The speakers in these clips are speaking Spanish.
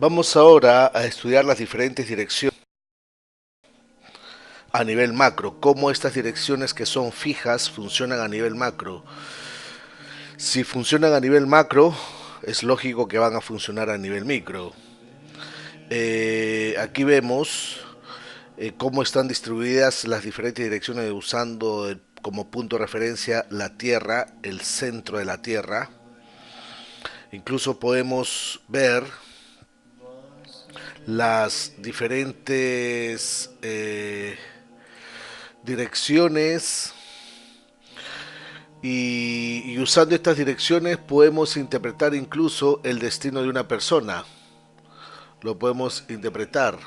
Vamos ahora a estudiar las diferentes direcciones a nivel macro, cómo estas direcciones que son fijas funcionan a nivel macro. Si funcionan a nivel macro, es lógico que van a funcionar a nivel micro. Aquí vemos cómo están distribuidas las diferentes direcciones usando como punto de referencia la Tierra, el centro de la Tierra. Incluso podemos ver las diferentes direcciones y usando estas direcciones podemos interpretar incluso el destino de una persona. Lo podemos interpretar.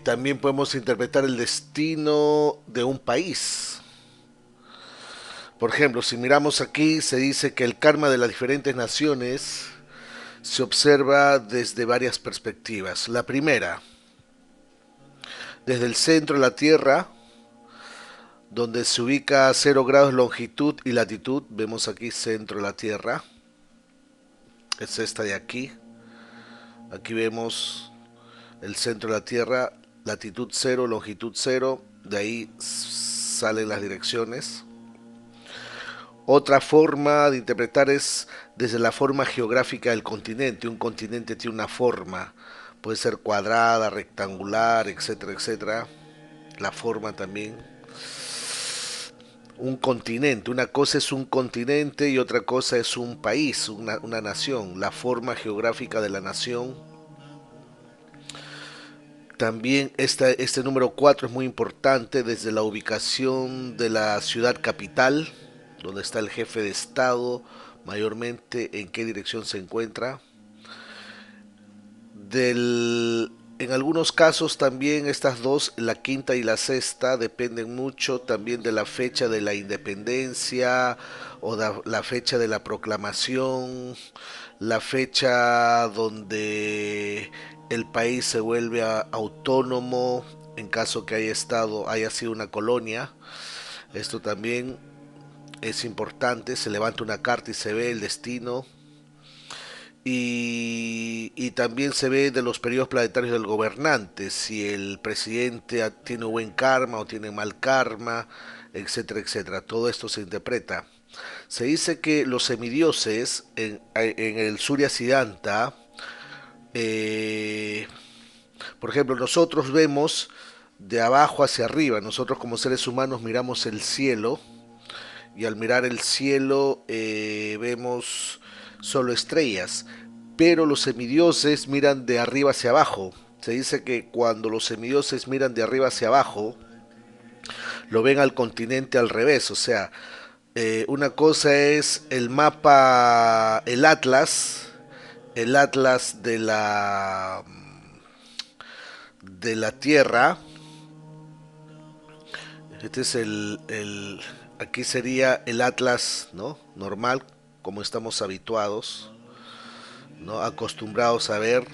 También podemos interpretar el destino de un país. Por ejemplo, si miramos aquí, se dice que el karma de las diferentes naciones se observa desde varias perspectivas. La primera, desde el centro de la Tierra, donde se ubica a 0 grados longitud y latitud. Vemos aquí centro de la Tierra. Es esta de aquí. Aquí vemos el centro de la Tierra, latitud 0, longitud 0. De ahí salen las direcciones. Otra forma de interpretar es desde la forma geográfica del continente. Un continente tiene una forma, puede ser cuadrada, rectangular, etcétera, etcétera. La forma también. Un continente, una cosa es un continente y otra cosa es un país, una nación, la forma geográfica de la nación. También este número 4 es muy importante desde la ubicación de la ciudad capital, donde está el jefe de Estado, mayormente en qué dirección se encuentra. En algunos casos también estas dos, la quinta y la sexta, dependen mucho también de la fecha de la independencia o la fecha de la proclamación, la fecha donde el país se vuelve autónomo en caso que haya sido una colonia. Esto también es importante, se levanta una carta y se ve el destino y también se ve de los periodos planetarios del gobernante, si el presidente tiene buen karma o tiene mal karma, etcétera, etcétera. Todo esto se interpreta. Se dice que los semidioses en el Surya Siddhanta, eh, por ejemplo, nosotros vemos de abajo hacia arriba, nosotros como seres humanos miramos el cielo y al mirar el cielo vemos solo estrellas, pero los semidioses miran de arriba hacia abajo. Se dice que cuando los semidioses miran de arriba hacia abajo, lo ven al continente al revés, o sea, una cosa es el mapa, el atlas de la Tierra. Este es aquí sería el atlas, ¿no? Normal, como estamos habituados, ¿no? Acostumbrados a ver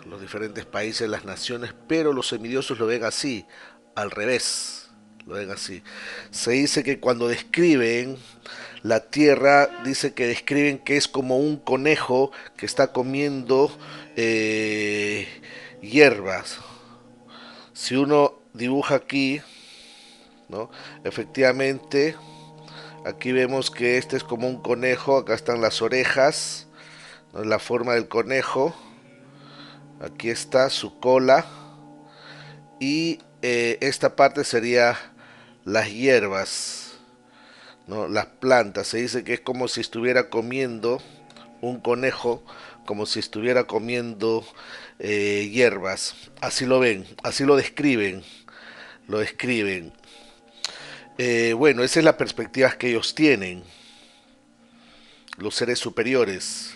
los diferentes países, las naciones, pero los semidiosos lo ven así, al revés, lo ven así. Se dice que cuando describen la tierra, dice que describen que es como un conejo que está comiendo eh, hierbas. Si uno dibuja aquí, ¿no? Efectivamente, aquí vemos que este es como un conejo, acá están las orejas, ¿no? La forma del conejo, aquí está su cola y esta parte sería las hierbas, ¿no? Las plantas. Se dice que es como si estuviera comiendo un conejo, como si estuviera comiendo hierbas. Así lo ven, así lo describen, lo describen. Bueno, esa es la perspectiva que ellos tienen, los seres superiores.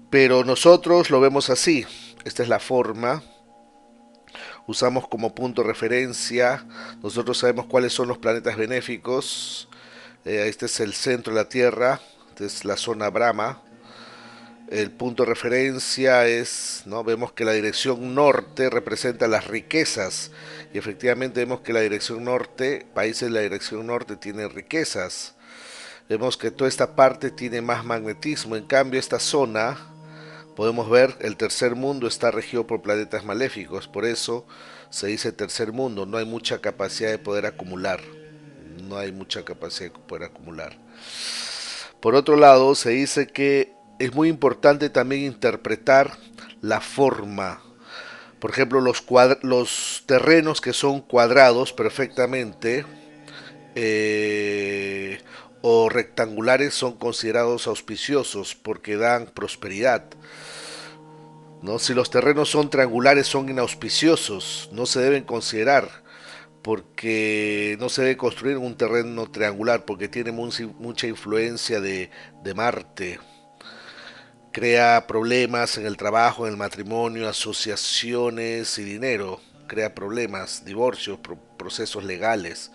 Pero nosotros lo vemos así. Esta es la forma. Usamos como punto de referencia. Nosotros sabemos cuáles son los planetas benéficos. Este es el centro de la Tierra. Esta es la zona Brahma. El punto de referencia es, ¿no? Vemos que la dirección norte representa las riquezas. Y efectivamente vemos que la dirección norte, países de la dirección norte tienen riquezas. Vemos que toda esta parte tiene más magnetismo. En cambio, esta zona, Podemos ver, el tercer mundo está regido por planetas maléficos, por eso se dice tercer mundo, no hay mucha capacidad de poder acumular, no hay mucha capacidad de poder acumular. Por otro lado, se dice que es muy importante también interpretar la forma. Por ejemplo, los terrenos que son cuadrados perfectamente eh, o rectangulares son considerados auspiciosos porque dan prosperidad. ¿No? Si los terrenos son triangulares son inauspiciosos, no se deben considerar porque no se debe construir un terreno triangular porque tiene mucha influencia de Marte. Crea problemas en el trabajo, en el matrimonio, asociaciones y dinero. Crea problemas, divorcios, procesos legales.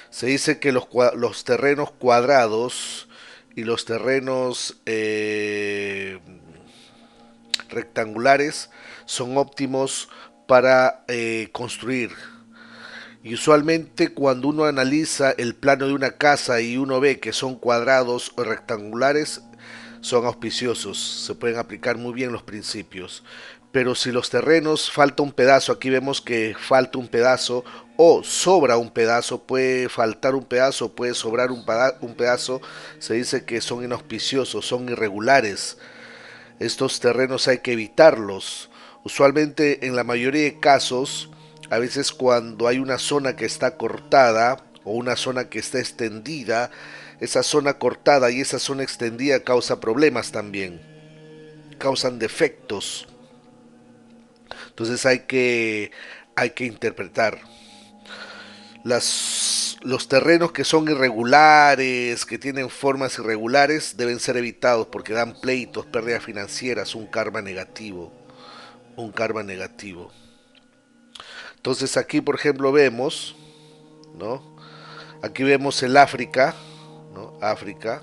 Se dice que los terrenos cuadrados y los terrenos rectangulares son óptimos para construir. Y usualmente cuando uno analiza el plano de una casa y uno ve que son cuadrados o rectangulares, son auspiciosos, se pueden aplicar muy bien los principios. Pero si los terrenos falta un pedazo, aquí vemos que falta un pedazo o sobra un pedazo, puede faltar un pedazo, puede sobrar un pedazo, se dice que son inauspiciosos, son irregulares. Estos terrenos hay que evitarlos. Usualmente en la mayoría de casos, a veces cuando hay una zona que está cortada o una zona que está extendida, esa zona cortada y esa zona extendida causa problemas también, causan defectos. Entonces hay que interpretar. Los terrenos que son irregulares, que tienen formas irregulares, deben ser evitados porque dan pleitos, pérdidas financieras, un karma negativo. Un karma negativo. Entonces aquí, por ejemplo, vemos, ¿no? Aquí vemos el África, ¿no? África.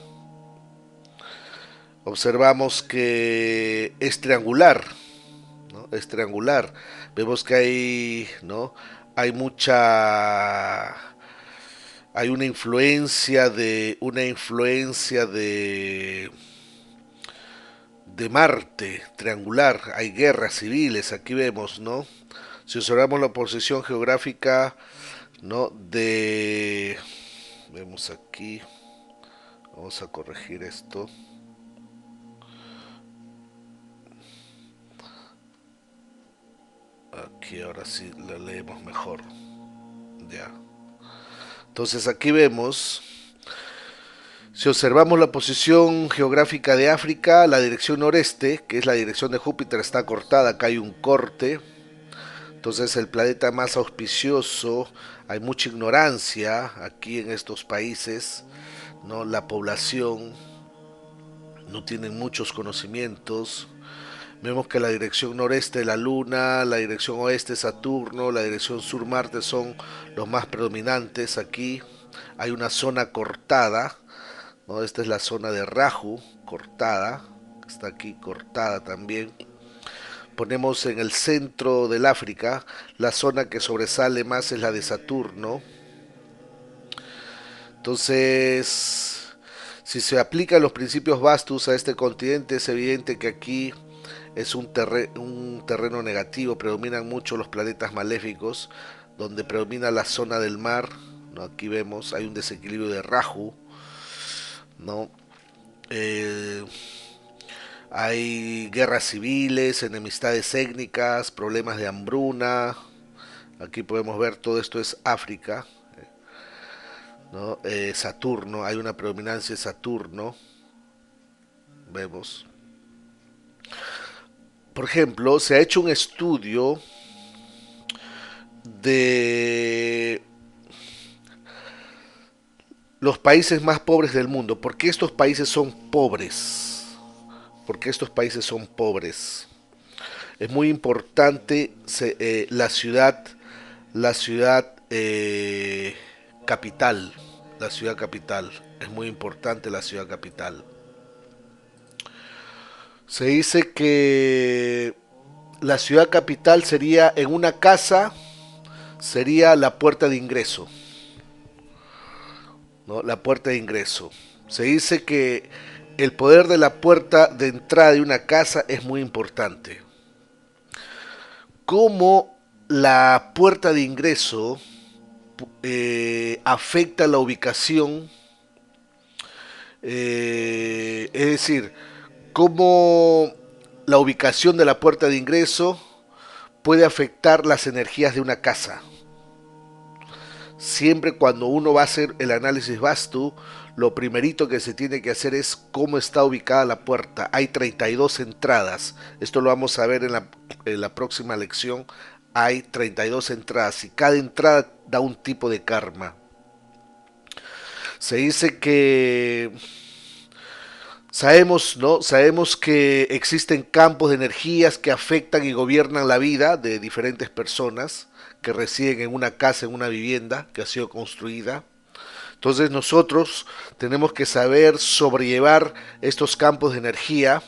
Observamos que es triangular, ¿no? Es triangular. Vemos que hay, ¿no? Hay mucha, hay una influencia de Marte, triangular. Hay guerras civiles, aquí vemos, ¿no? Si observamos la posición geográfica, ¿no? Vemos aquí, vamos a corregir esto. Aquí ahora sí la leemos mejor. Ya. Entonces aquí vemos, si observamos la posición geográfica de África, la dirección noreste, que es la dirección de Júpiter, está cortada, acá hay un corte. Entonces el planeta más auspicioso, hay mucha ignorancia aquí en estos países, ¿no? La población no tiene muchos conocimientos. Vemos que la dirección noreste la Luna, la dirección oeste Saturno, la dirección sur Marte son los más predominantes. Aquí hay una zona cortada, ¿no? Esta es la zona de Rahu, cortada, está aquí cortada también. Ponemos en el centro del África, la zona que sobresale más es la de Saturno. Entonces, si se aplican los principios Vastus a este continente, es evidente que aquí es un terreno negativo, predominan mucho los planetas maléficos, donde predomina la zona del mar, ¿no? Aquí vemos, hay un desequilibrio de Rahu, ¿no? Eh, Hay guerras civiles, enemistades étnicas, problemas de hambruna. Aquí podemos ver todo esto es África, ¿no? Saturno, hay una predominancia de Saturno, vemos. Por ejemplo, se ha hecho un estudio de los países más pobres del mundo. ¿Por qué estos países son pobres? ¿Por qué estos países son pobres? Es muy importante la ciudad capital, la ciudad capital. Es muy importante la ciudad capital. Se dice que la ciudad capital sería en una casa, sería la puerta de ingreso, ¿no? La puerta de ingreso. Se dice que el poder de la puerta de entrada de una casa es muy importante. Cómo la puerta de ingreso afecta la ubicación, es decir, cómo la ubicación de la puerta de ingreso puede afectar las energías de una casa. Siempre cuando uno va a hacer el análisis Vastu, lo primerito que se tiene que hacer es cómo está ubicada la puerta. Hay 32 entradas. Esto lo vamos a ver en la próxima lección. Hay 32 entradas y cada entrada da un tipo de karma. Se dice que sabemos, ¿no? Sabemos que existen campos de energías que afectan y gobiernan la vida de diferentes personas que residen en una casa, en una vivienda que ha sido construida. Entonces nosotros tenemos que saber sobrellevar estos campos de energía,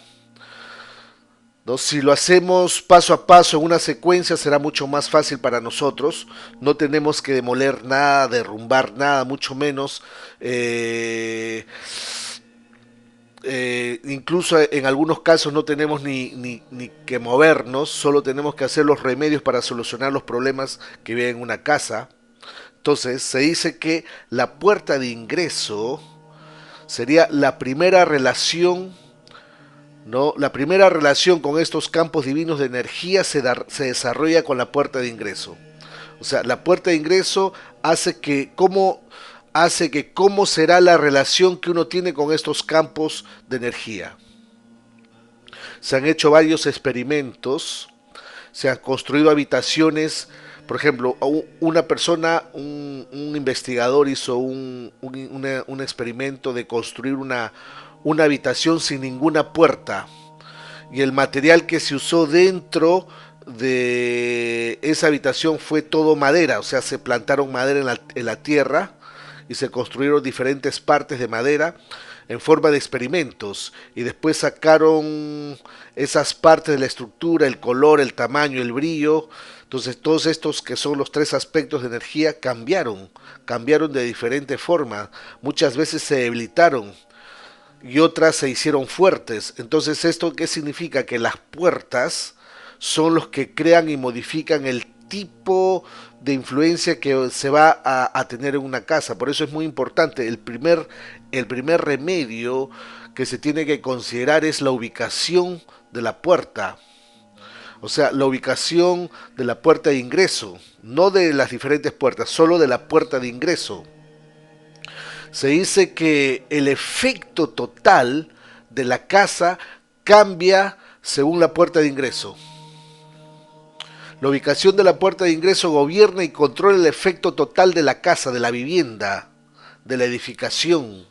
¿no? Si lo hacemos paso a paso en una secuencia será mucho más fácil para nosotros. No tenemos que demoler nada, derrumbar nada, mucho menos. Incluso en algunos casos no tenemos ni que movernos, solo tenemos que hacer los remedios para solucionar los problemas que viven en una casa. Entonces se dice que la puerta de ingreso sería la primera relación, ¿no? La primera relación con estos campos divinos de energía se desarrolla con la puerta de ingreso. O sea, la puerta de ingreso hace que cómo será la relación que uno tiene con estos campos de energía. Se han hecho varios experimentos, se han construido habitaciones. Por ejemplo, una persona, un investigador hizo un experimento de construir una habitación sin ninguna puerta. Y el material que se usó dentro de esa habitación fue todo madera, o sea, se plantaron madera en la tierra y se construyeron diferentes partes de madera en forma de experimentos y después sacaron esas partes de la estructura, el color, el tamaño, el brillo. Entonces todos estos que son los tres aspectos de energía cambiaron de diferente forma, muchas veces se debilitaron y otras se hicieron fuertes. Entonces esto qué significa, que las puertas son los que crean y modifican el tipo de influencia que se va a tener en una casa. Por eso es muy importante. El primer remedio que se tiene que considerar es la ubicación de la puerta. O sea, la ubicación de la puerta de ingreso, no de las diferentes puertas, solo de la puerta de ingreso. Se dice que el efecto total de la casa cambia según la puerta de ingreso. La ubicación de la puerta de ingreso gobierna y controla el efecto total de la casa, de la vivienda, de la edificación.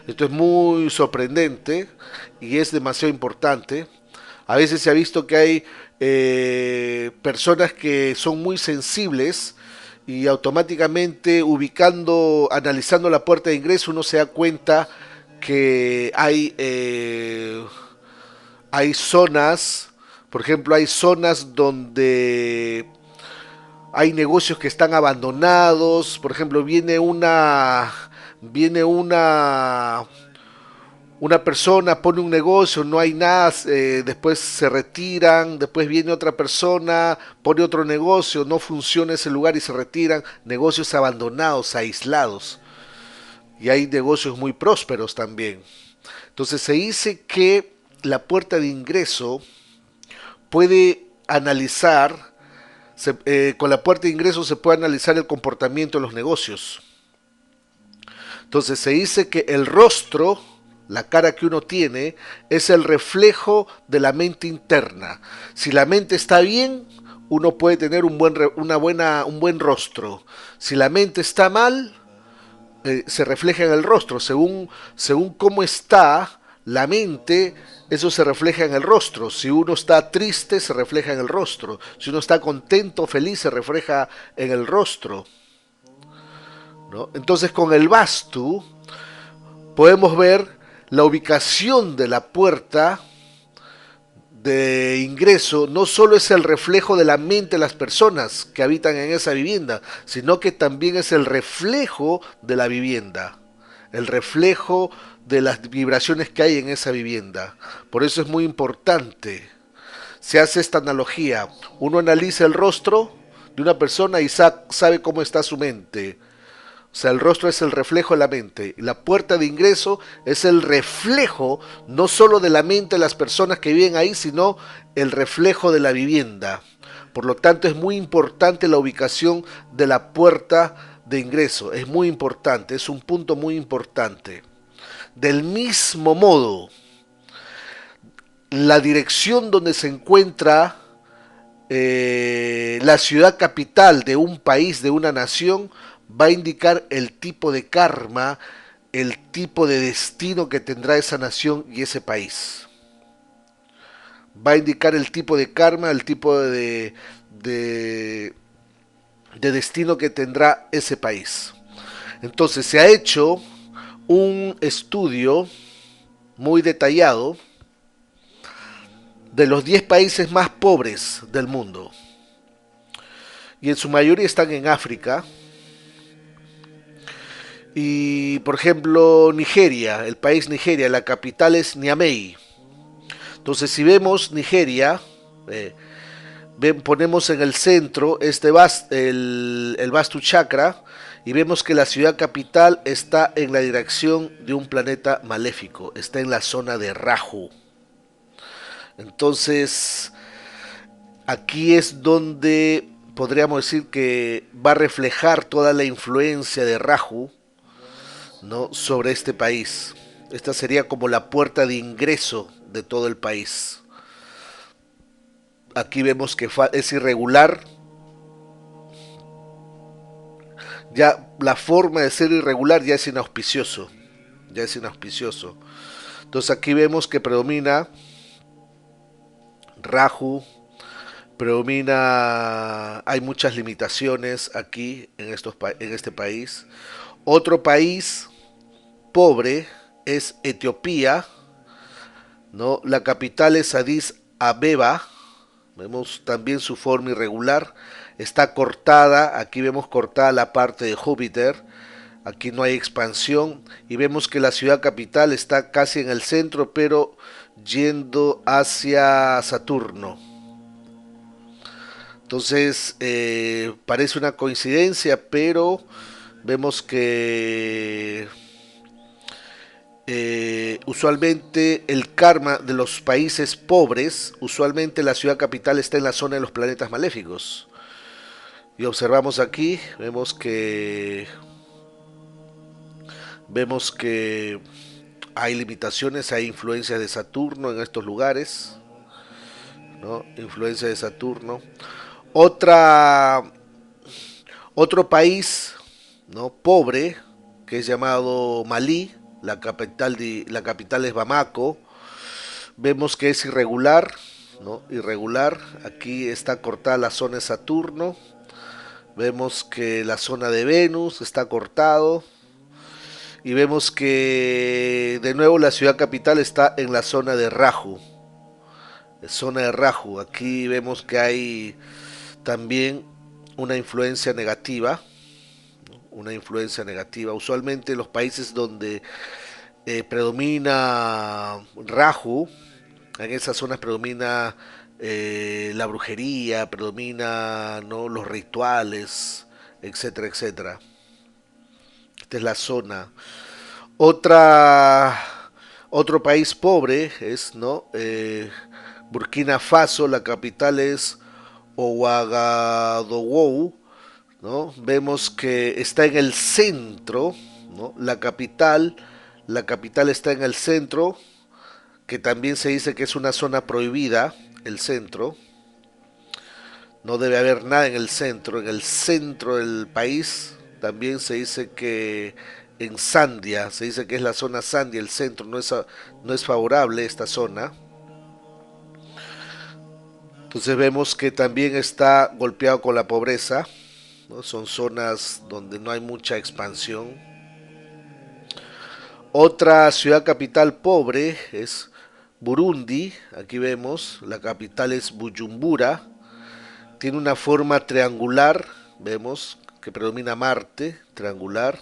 Esto es muy sorprendente y es demasiado importante. A veces se ha visto que hay personas que son muy sensibles y automáticamente analizando la puerta de ingreso, uno se da cuenta que hay zonas, por ejemplo, hay zonas donde hay negocios que están abandonados. Por ejemplo, una persona pone un negocio, no hay nada, después se retiran, después viene otra persona, pone otro negocio, no funciona ese lugar y se retiran. Negocios abandonados, aislados. Y hay negocios muy prósperos también. Entonces se dice que la puerta de ingreso puede analizar, con la puerta de ingreso se puede analizar el comportamiento de los negocios. Entonces se dice que el rostro, la cara que uno tiene, es el reflejo de la mente interna. Si la mente está bien, uno puede tener un buen rostro. Si la mente está mal, se refleja en el rostro. Según cómo está la mente, eso se refleja en el rostro. Si uno está triste, se refleja en el rostro. Si uno está contento, feliz, se refleja en el rostro, ¿no? Entonces con el Vastu podemos ver la ubicación de la puerta de ingreso. No solo es el reflejo de la mente de las personas que habitan en esa vivienda, sino que también es el reflejo de la vivienda. el reflejo de las vibraciones que hay en esa vivienda. Por eso es muy importante. Se hace esta analogía. Uno analiza el rostro de una persona y sabe cómo está su mente. O sea, el rostro es el reflejo de la mente. Y la puerta de ingreso es el reflejo no solo de la mente de las personas que viven ahí, sino el reflejo de la vivienda. Por lo tanto, es muy importante la ubicación de la puerta de ingreso. Es muy importante, es un punto muy importante. Del mismo modo, la dirección donde se encuentra la ciudad capital de un país, de una nación, va a indicar el tipo de karma, el tipo de destino que tendrá esa nación y ese país. Va a indicar el tipo de karma, el tipo de destino que tendrá ese país. Entonces se ha hecho un estudio muy detallado de los 10 países más pobres del mundo. Y en su mayoría están en África. Y por ejemplo, Nigeria, el país Nigeria, la capital es Niamey. Entonces, si vemos Nigeria, ponemos en el centro el Vastu Chakra y vemos que la ciudad capital está en la dirección de un planeta maléfico, está en la zona de Rahu. Entonces, aquí es donde podríamos decir que va a reflejar toda la influencia de Rahu, ¿no?, sobre este país. Esta sería como la puerta de ingreso de todo el país. Aquí vemos que es irregular. Ya la forma de ser irregular ya es inauspicioso. Ya es inauspicioso. Entonces aquí vemos que predomina Rahu, predomina, hay muchas limitaciones aquí en este país. Otro país pobre es Etiopía, ¿no? La capital es Addis Abeba. Vemos también su forma irregular. Está cortada, aquí vemos cortada la parte de Júpiter. Aquí no hay expansión y vemos que la ciudad capital está casi en el centro, pero yendo hacia Saturno. Entonces, parece una coincidencia, pero vemos que usualmente el karma de los países pobres, usualmente la ciudad capital está en la zona de los planetas maléficos. Y observamos aquí, vemos que hay limitaciones, hay influencias de Saturno en estos lugares, ¿no? Influencia de Saturno. Otra, otro país, ¿no?, pobre, que es llamado Malí, la capital es Bamako. Vemos que es irregular, ¿no? Irregular. Aquí está cortada la zona de Saturno. Vemos que la zona de Venus está cortado. Y vemos que de nuevo la ciudad capital está en la zona de Rahu. Zona de Rahu. Aquí vemos que hay también una influencia negativa. Una influencia negativa. Usualmente los países donde predomina Rahu, en esas zonas predomina la brujería, predomina, ¿no?, los rituales, etcétera, etcétera. Esta es la zona. Otra, otro país pobre es, ¿no?, Burkina Faso, la capital es Ouagadougou, ¿no? Vemos que está en el centro, ¿no? La capital está en el centro, que también se dice que es una zona prohibida, el centro. No debe haber nada en el centro del país. También se dice que en Sandia, se dice que es la zona Sandia, el centro no es favorable esta zona. Entonces vemos que también está golpeado con la pobreza, ¿no? Son zonas donde no hay mucha expansión. Otra ciudad capital pobre es Burundi. Aquí vemos, la capital es Bujumbura. Tiene una forma triangular, vemos que predomina Marte, triangular.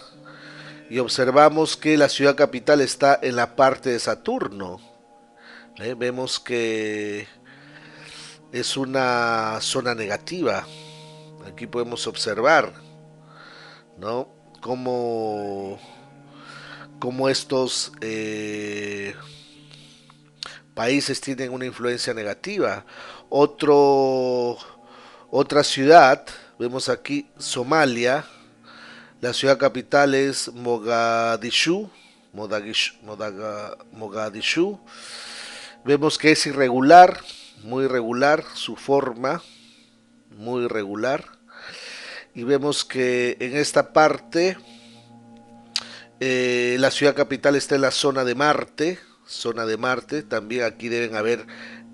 y observamos que la ciudad capital está en la parte de Saturno. Vemos que es una zona negativa. Aquí podemos observar, ¿no? Cómo, cómo estos países tienen una influencia negativa. Otro, otra ciudad, vemos aquí Somalia, la ciudad capital es Mogadishu, Mogadishu. Vemos que es irregular, muy irregular su forma, muy irregular. Y vemos que en esta parte la ciudad capital está en la zona de Marte, zona de Marte. También aquí deben haber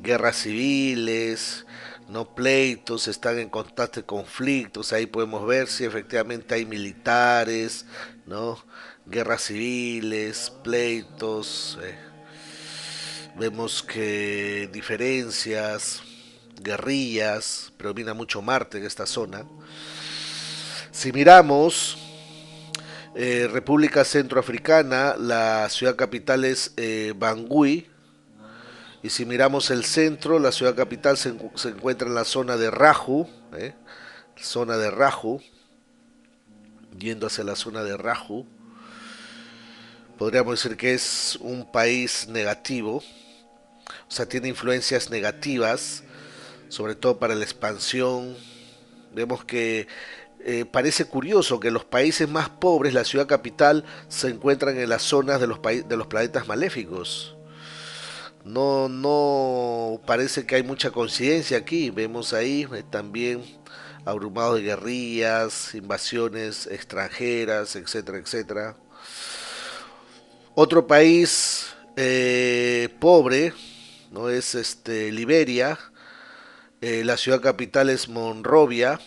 guerras civiles, no pleitos, están en constantes conflictos. Ahí podemos ver si efectivamente hay militares, no guerras civiles, pleitos. Vemos que diferencias, guerrillas, predomina mucho Marte en esta zona. Si miramos República Centroafricana, la ciudad capital es Bangui. Y si miramos el centro, la ciudad capital se encuentra en la zona de Raju, zona de Raju, yendo hacia la zona de Raju. Podríamos decir que es un país negativo, o sea, tiene influencias negativas, sobre todo para la expansión. Vemos que parece curioso que los países más pobres, la ciudad capital, se encuentran en las zonas de de los planetas maléficos. No parece que hay mucha coincidencia aquí. Vemos ahí también abrumados de guerrillas, invasiones extranjeras, etcétera, etcétera. Otro país pobre, no es Liberia. La ciudad capital es Monrovia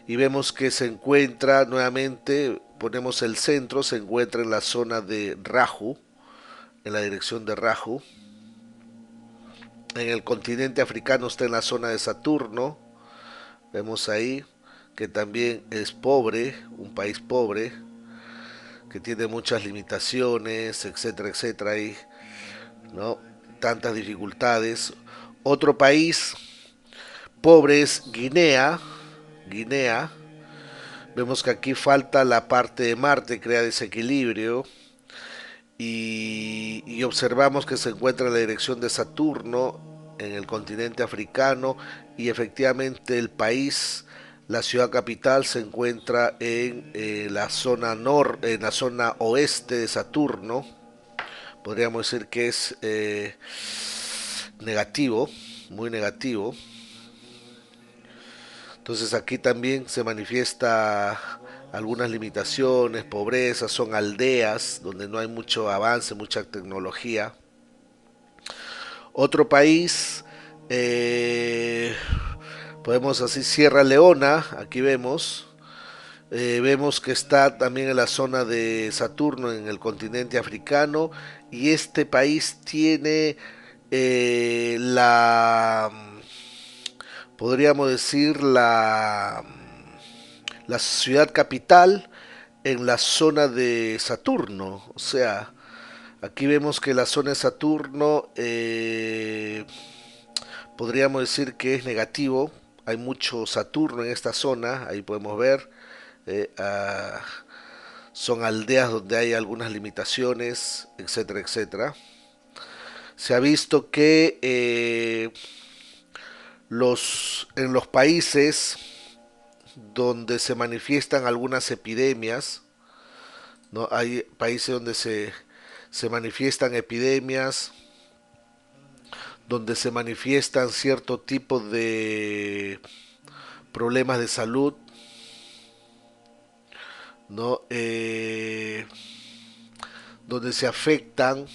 y vemos que se encuentra nuevamente, ponemos el centro, se encuentra en la zona de Raju, en la dirección de Raju. En el continente africano está en la zona de Saturno. Vemos ahí que también es pobre, un país pobre, que tiene muchas limitaciones, etcétera, etcétera, y no tantas dificultades. Otro país pobre es Guinea. Guinea. Vemos que aquí falta la parte de Marte, crea desequilibrio. Y observamos que se encuentra en la dirección de Saturno, en el continente africano, y efectivamente el país, la ciudad capital, se encuentra en la zona en la zona oeste de Saturno. Podríamos decir que es negativo, muy negativo. Entonces aquí también se manifiesta algunas limitaciones, pobreza, son aldeas donde no hay mucho avance, mucha tecnología. Otro país, eh, podemos así, Sierra Leona, aquí vemos, vemos que está también en la zona de Saturno, en el continente africano, y este país tiene podríamos decir, la ciudad capital en la zona de Saturno. O sea, aquí vemos que la zona de Saturno podríamos decir que es negativo. Hay mucho Saturno en esta zona, ahí podemos ver. eh, ah, son aldeas donde hay algunas limitaciones, etcétera, etcétera. Se ha visto que en los países donde se manifiestan algunas epidemias, ¿no? Hay países donde se manifiestan epidemias, donde se manifiestan cierto tipo de problemas de salud, ¿no? Donde se afectan,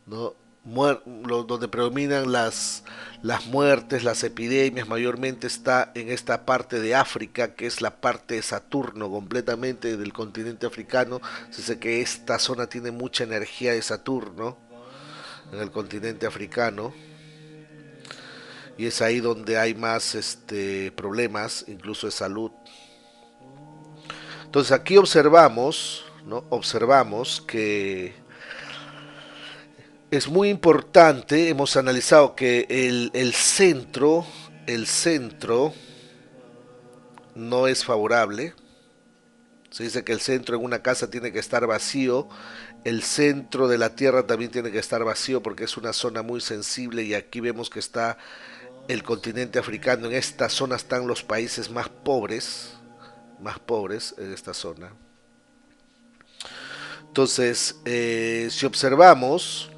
¿no? Donde predominan las muertes, las epidemias, mayormente está en esta parte de África, que es la parte de Saturno, completamente del continente africano. Se dice que esta zona tiene mucha energía de Saturno en el continente africano y es ahí donde hay más problemas, incluso de salud. Entonces aquí observamos, ¿no? Observamos que es muy importante, hemos analizado que el centro no es favorable. Se dice que el centro en una casa tiene que estar vacío, el centro de la Tierra también tiene que estar vacío porque es una zona muy sensible y aquí vemos que está el continente africano. En esta zona están los países más pobres en esta zona. Entonces, si observamos,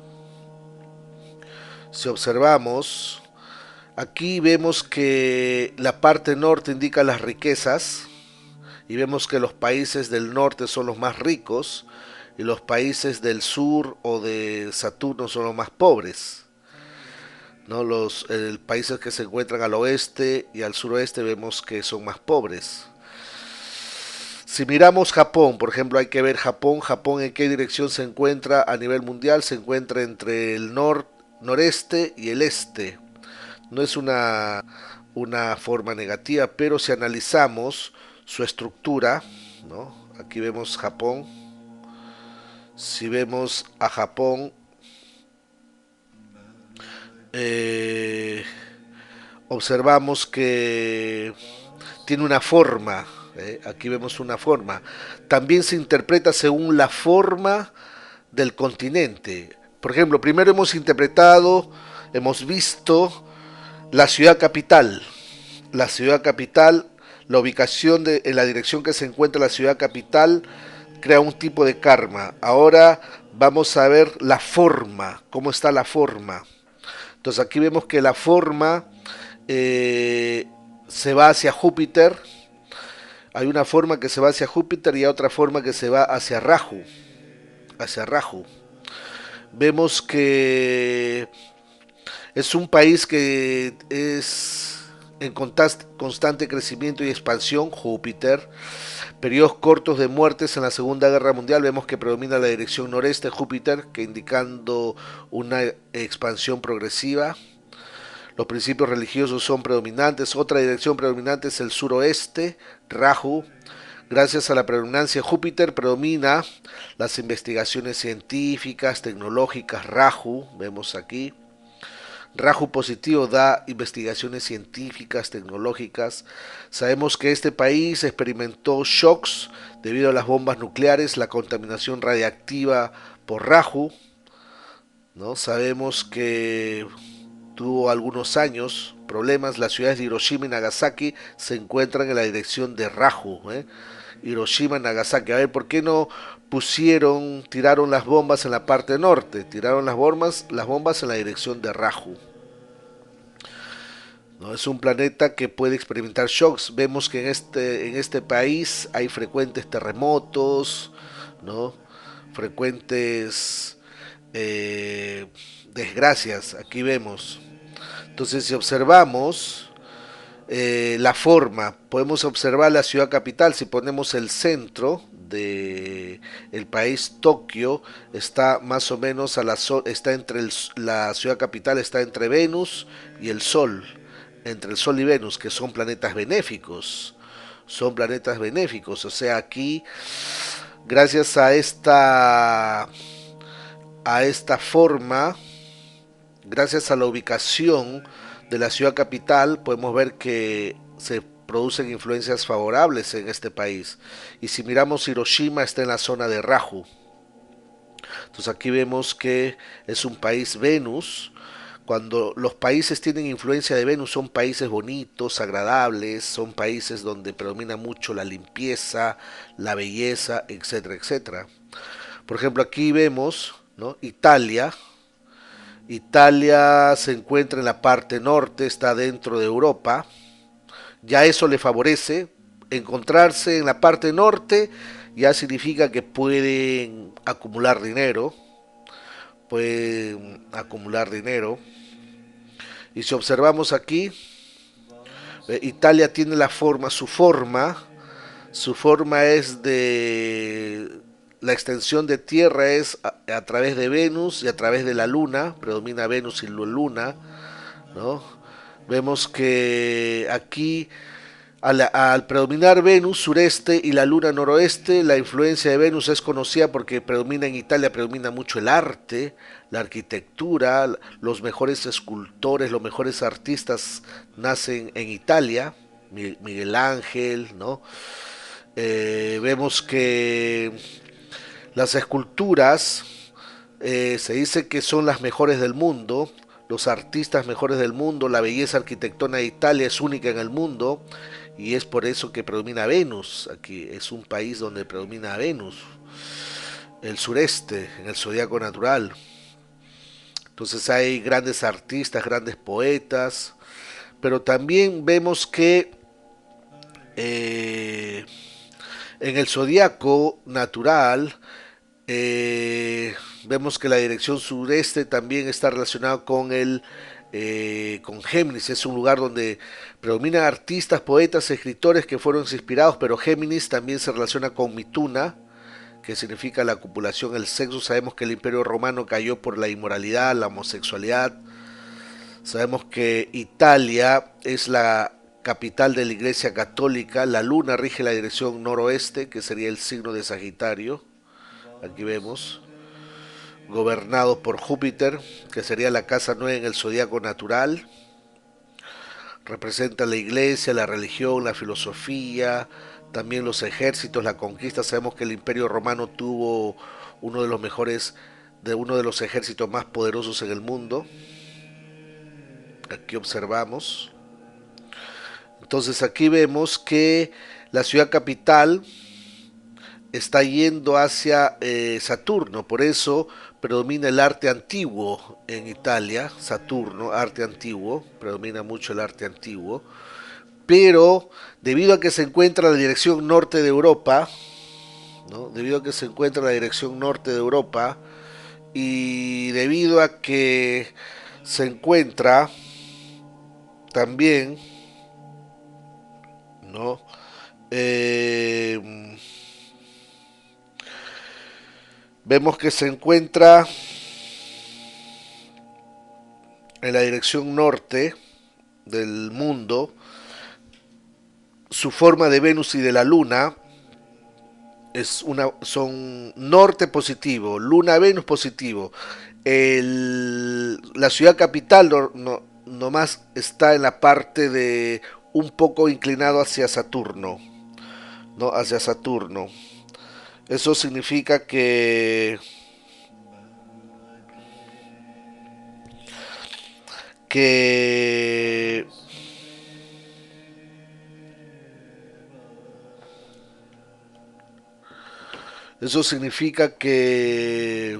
aquí vemos que la parte norte indica las riquezas y vemos que los países del norte son los más ricos y los países del sur o de Saturno son los más pobres. ¿No? Los países que se encuentran al oeste y al suroeste vemos que son más pobres. Si miramos Japón, por ejemplo, hay que ver Japón. Japón en qué dirección se encuentra a nivel mundial. Se encuentra entre el noreste y el este. No es una forma negativa, pero si analizamos su estructura, ¿no? Aquí vemos Japón. Si vemos a Japón, eh, observamos que tiene una forma. Aquí vemos una forma. También se interpreta según la forma del continente. Por ejemplo, primero hemos visto la ciudad capital. La ciudad capital, la ubicación en la dirección que se encuentra la ciudad capital crea un tipo de karma. Ahora vamos a ver la forma, cómo está la forma. Entonces aquí vemos que la forma se va hacia Júpiter. Hay una forma que se va hacia Júpiter y hay otra forma que se va hacia Rahu. Hacia Rahu. Vemos que es un país que es en constante crecimiento y expansión, Júpiter. Periodos cortos de muertes en la Segunda Guerra Mundial, vemos que predomina la dirección noreste, Júpiter, que indicando una expansión progresiva. Los principios religiosos son predominantes. Otra dirección predominante es el suroeste, Rahu. Gracias a la predominancia de Júpiter predomina las investigaciones científicas, tecnológicas, Rahu, vemos aquí. Rahu positivo da investigaciones científicas, tecnológicas. Sabemos que este país experimentó shocks debido a las bombas nucleares, la contaminación radiactiva por Rahu, ¿no? Sabemos que tuvo algunos años problemas. Las ciudades de Hiroshima y Nagasaki se encuentran en la dirección de Rahu. Hiroshima y Nagasaki. A ver, ¿por qué no tiraron las bombas en la parte norte? Tiraron las bombas en la dirección de Rahu. ¿No? Es un planeta que puede experimentar shocks. Vemos que en este país hay frecuentes terremotos, ¿no? Frecuentes desgracias. Aquí vemos. Entonces, si observamos la forma, podemos observar la ciudad capital. Si ponemos el centro de el país, Tokio, está más o menos está entre la ciudad capital está entre Venus y el Sol, entre el Sol y Venus, que son planetas benéficos. Son planetas benéficos, o sea, aquí, gracias a esta forma, gracias a la ubicación de la ciudad capital, podemos ver que se producen influencias favorables en este país. Y si miramos, Hiroshima está en la zona de Rahu. Entonces aquí vemos que es un país Venus. Cuando los países tienen influencia de Venus son países bonitos, agradables, son países donde predomina mucho la limpieza, la belleza, etcétera, etcétera. Por ejemplo, aquí vemos, ¿no? Italia. Italia se encuentra en la parte norte, está dentro de Europa. Ya eso le favorece. Encontrarse en la parte norte ya significa que pueden acumular dinero. Pueden acumular dinero. Y si observamos aquí, Italia tiene su forma es de la extensión de tierra es a través de Venus y a través de la Luna, predomina Venus y la Luna, ¿no? Vemos que aquí Al predominar Venus sureste y la luna noroeste, la influencia de Venus es conocida porque predomina en Italia, predomina mucho el arte, la arquitectura, los mejores escultores, los mejores artistas nacen en Italia, Miguel Ángel, ¿no? Vemos que las esculturas se dice que son las mejores del mundo, los artistas mejores del mundo, la belleza arquitectónica de Italia es única en el mundo y es por eso que predomina Venus. Aquí es un país donde predomina Venus, el sureste, en el zodiaco natural. Entonces hay grandes artistas, grandes poetas, pero también vemos que eh, en el zodiaco natural vemos que la dirección sureste también está relacionada con Géminis. Es un lugar donde predominan artistas, poetas, escritores que fueron inspirados, pero Géminis también se relaciona con Mituna, que significa la copulación, el sexo. Sabemos que el Imperio Romano cayó por la inmoralidad, la homosexualidad. Sabemos que Italia es la capital de la Iglesia Católica. La luna rige la dirección noroeste, que sería el signo de Sagitario. Aquí vemos, gobernado por Júpiter, que sería la casa 9 en el zodiaco natural. Representa la iglesia, la religión, la filosofía, también los ejércitos, la conquista. Sabemos que el Imperio Romano tuvo uno de los mejores, de uno de los ejércitos más poderosos en el mundo. Aquí observamos. Entonces aquí vemos que la ciudad capital está yendo hacia Saturno, por eso predomina el arte antiguo en Italia, Saturno, arte antiguo, predomina mucho el arte antiguo, pero debido a que se encuentra en la dirección norte de Europa, ¿no? Debido a que se encuentra en la dirección norte de Europa y debido a que se encuentra también, ¿no? Eh, Vemos que se encuentra en la dirección norte del mundo. Su forma de Venus y de la Luna son norte positivo, Luna Venus positivo. La ciudad capital nomás está en la parte de un poco inclinado hacia Saturno, ¿no? Hacia Saturno. Eso significa que eso significa que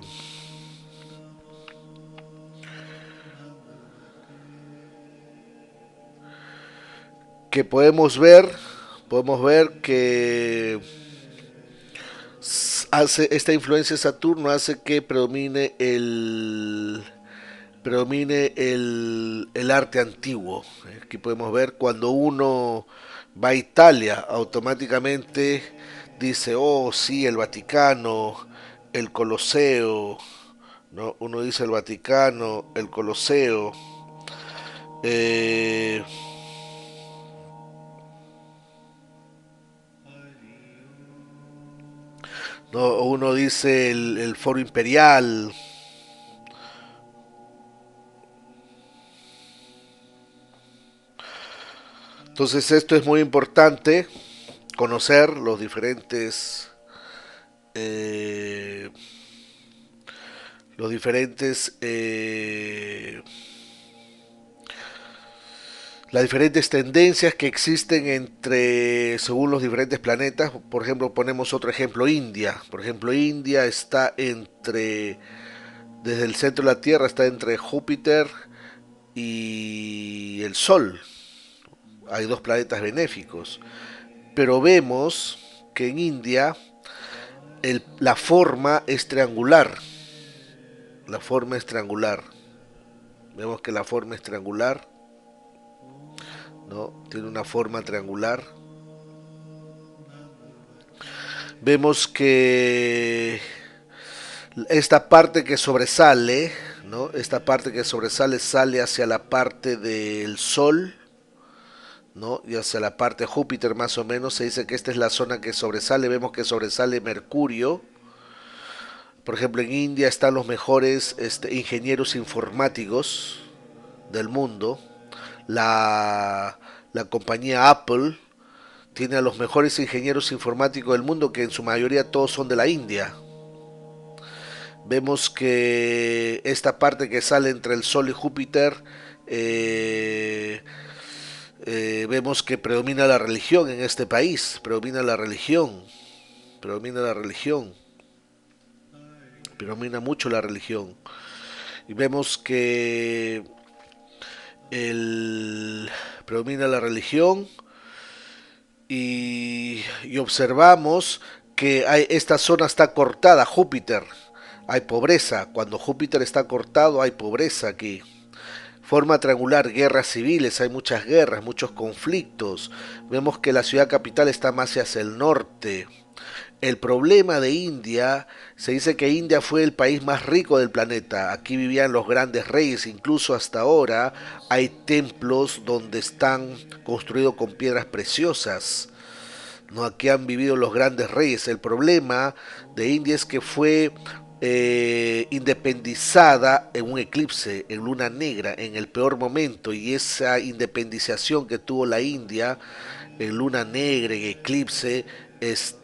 podemos ver que hace esta influencia de Saturno hace que predomine el arte antiguo. Aquí podemos ver cuando uno va a Italia, automáticamente dice, oh sí, el Vaticano, el Coloseo, ¿no? Uno dice el Vaticano, el Coloseo, eh, no, uno dice el Foro Imperial. Entonces esto es muy importante, conocer eh, los diferentes las diferentes tendencias que existen entre según los diferentes planetas. Por ejemplo, ponemos otro ejemplo, India. Por ejemplo, India está desde el centro de la Tierra está entre Júpiter y el Sol. Hay dos planetas benéficos. Pero vemos que en India la forma es triangular. La forma es triangular. Vemos que la forma es triangular, ¿no? Tiene una forma triangular. Vemos que esta parte que sobresale, ¿no? Esta parte que sobresale sale hacia la parte del Sol, ¿no? Y hacia la parte de Júpiter más o menos se dice que esta es la zona que sobresale, vemos que sobresale Mercurio. Por ejemplo, en India están los mejores ingenieros informáticos del mundo. La compañía Apple tiene a los mejores ingenieros informáticos del mundo, que en su mayoría todos son de la India. Vemos que esta parte que sale entre el Sol y Júpiter, eh, vemos que predomina la religión en este país, predomina la religión, predomina mucho la religión. Y vemos que predomina la religión y observamos que esta zona está cortada, Júpiter. Hay pobreza, cuando Júpiter está cortado hay pobreza aquí. Forma triangular, guerras civiles, hay muchas guerras, muchos conflictos. Vemos que la ciudad capital está más hacia el norte. El problema de India, se dice que India fue el país más rico del planeta. Aquí vivían los grandes reyes, incluso hasta ahora hay templos donde están construidos con piedras preciosas. No, aquí han vivido los grandes reyes. El problema de India es que fue independizada en un eclipse, en luna negra, en el peor momento, y esa independización que tuvo la India en luna negra, en eclipse, es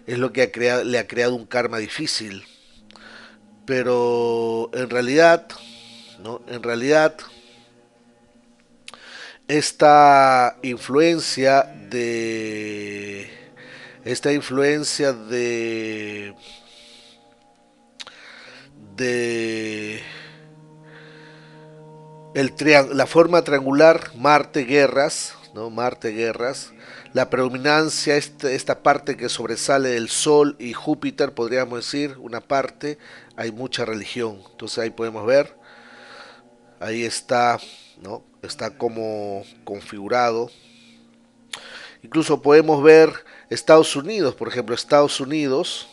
lo que le ha creado un karma difícil. Pero en realidad, ¿no? En realidad, esta influencia de esta influencia de la forma triangular Marte guerras, ¿no? Marte guerras, la predominancia esta parte que sobresale del Sol y Júpiter, podríamos decir, una parte, hay mucha religión. Entonces ahí podemos ver, ahí está, ¿no? Está como configurado. Incluso podemos ver Estados Unidos, por ejemplo, Estados Unidos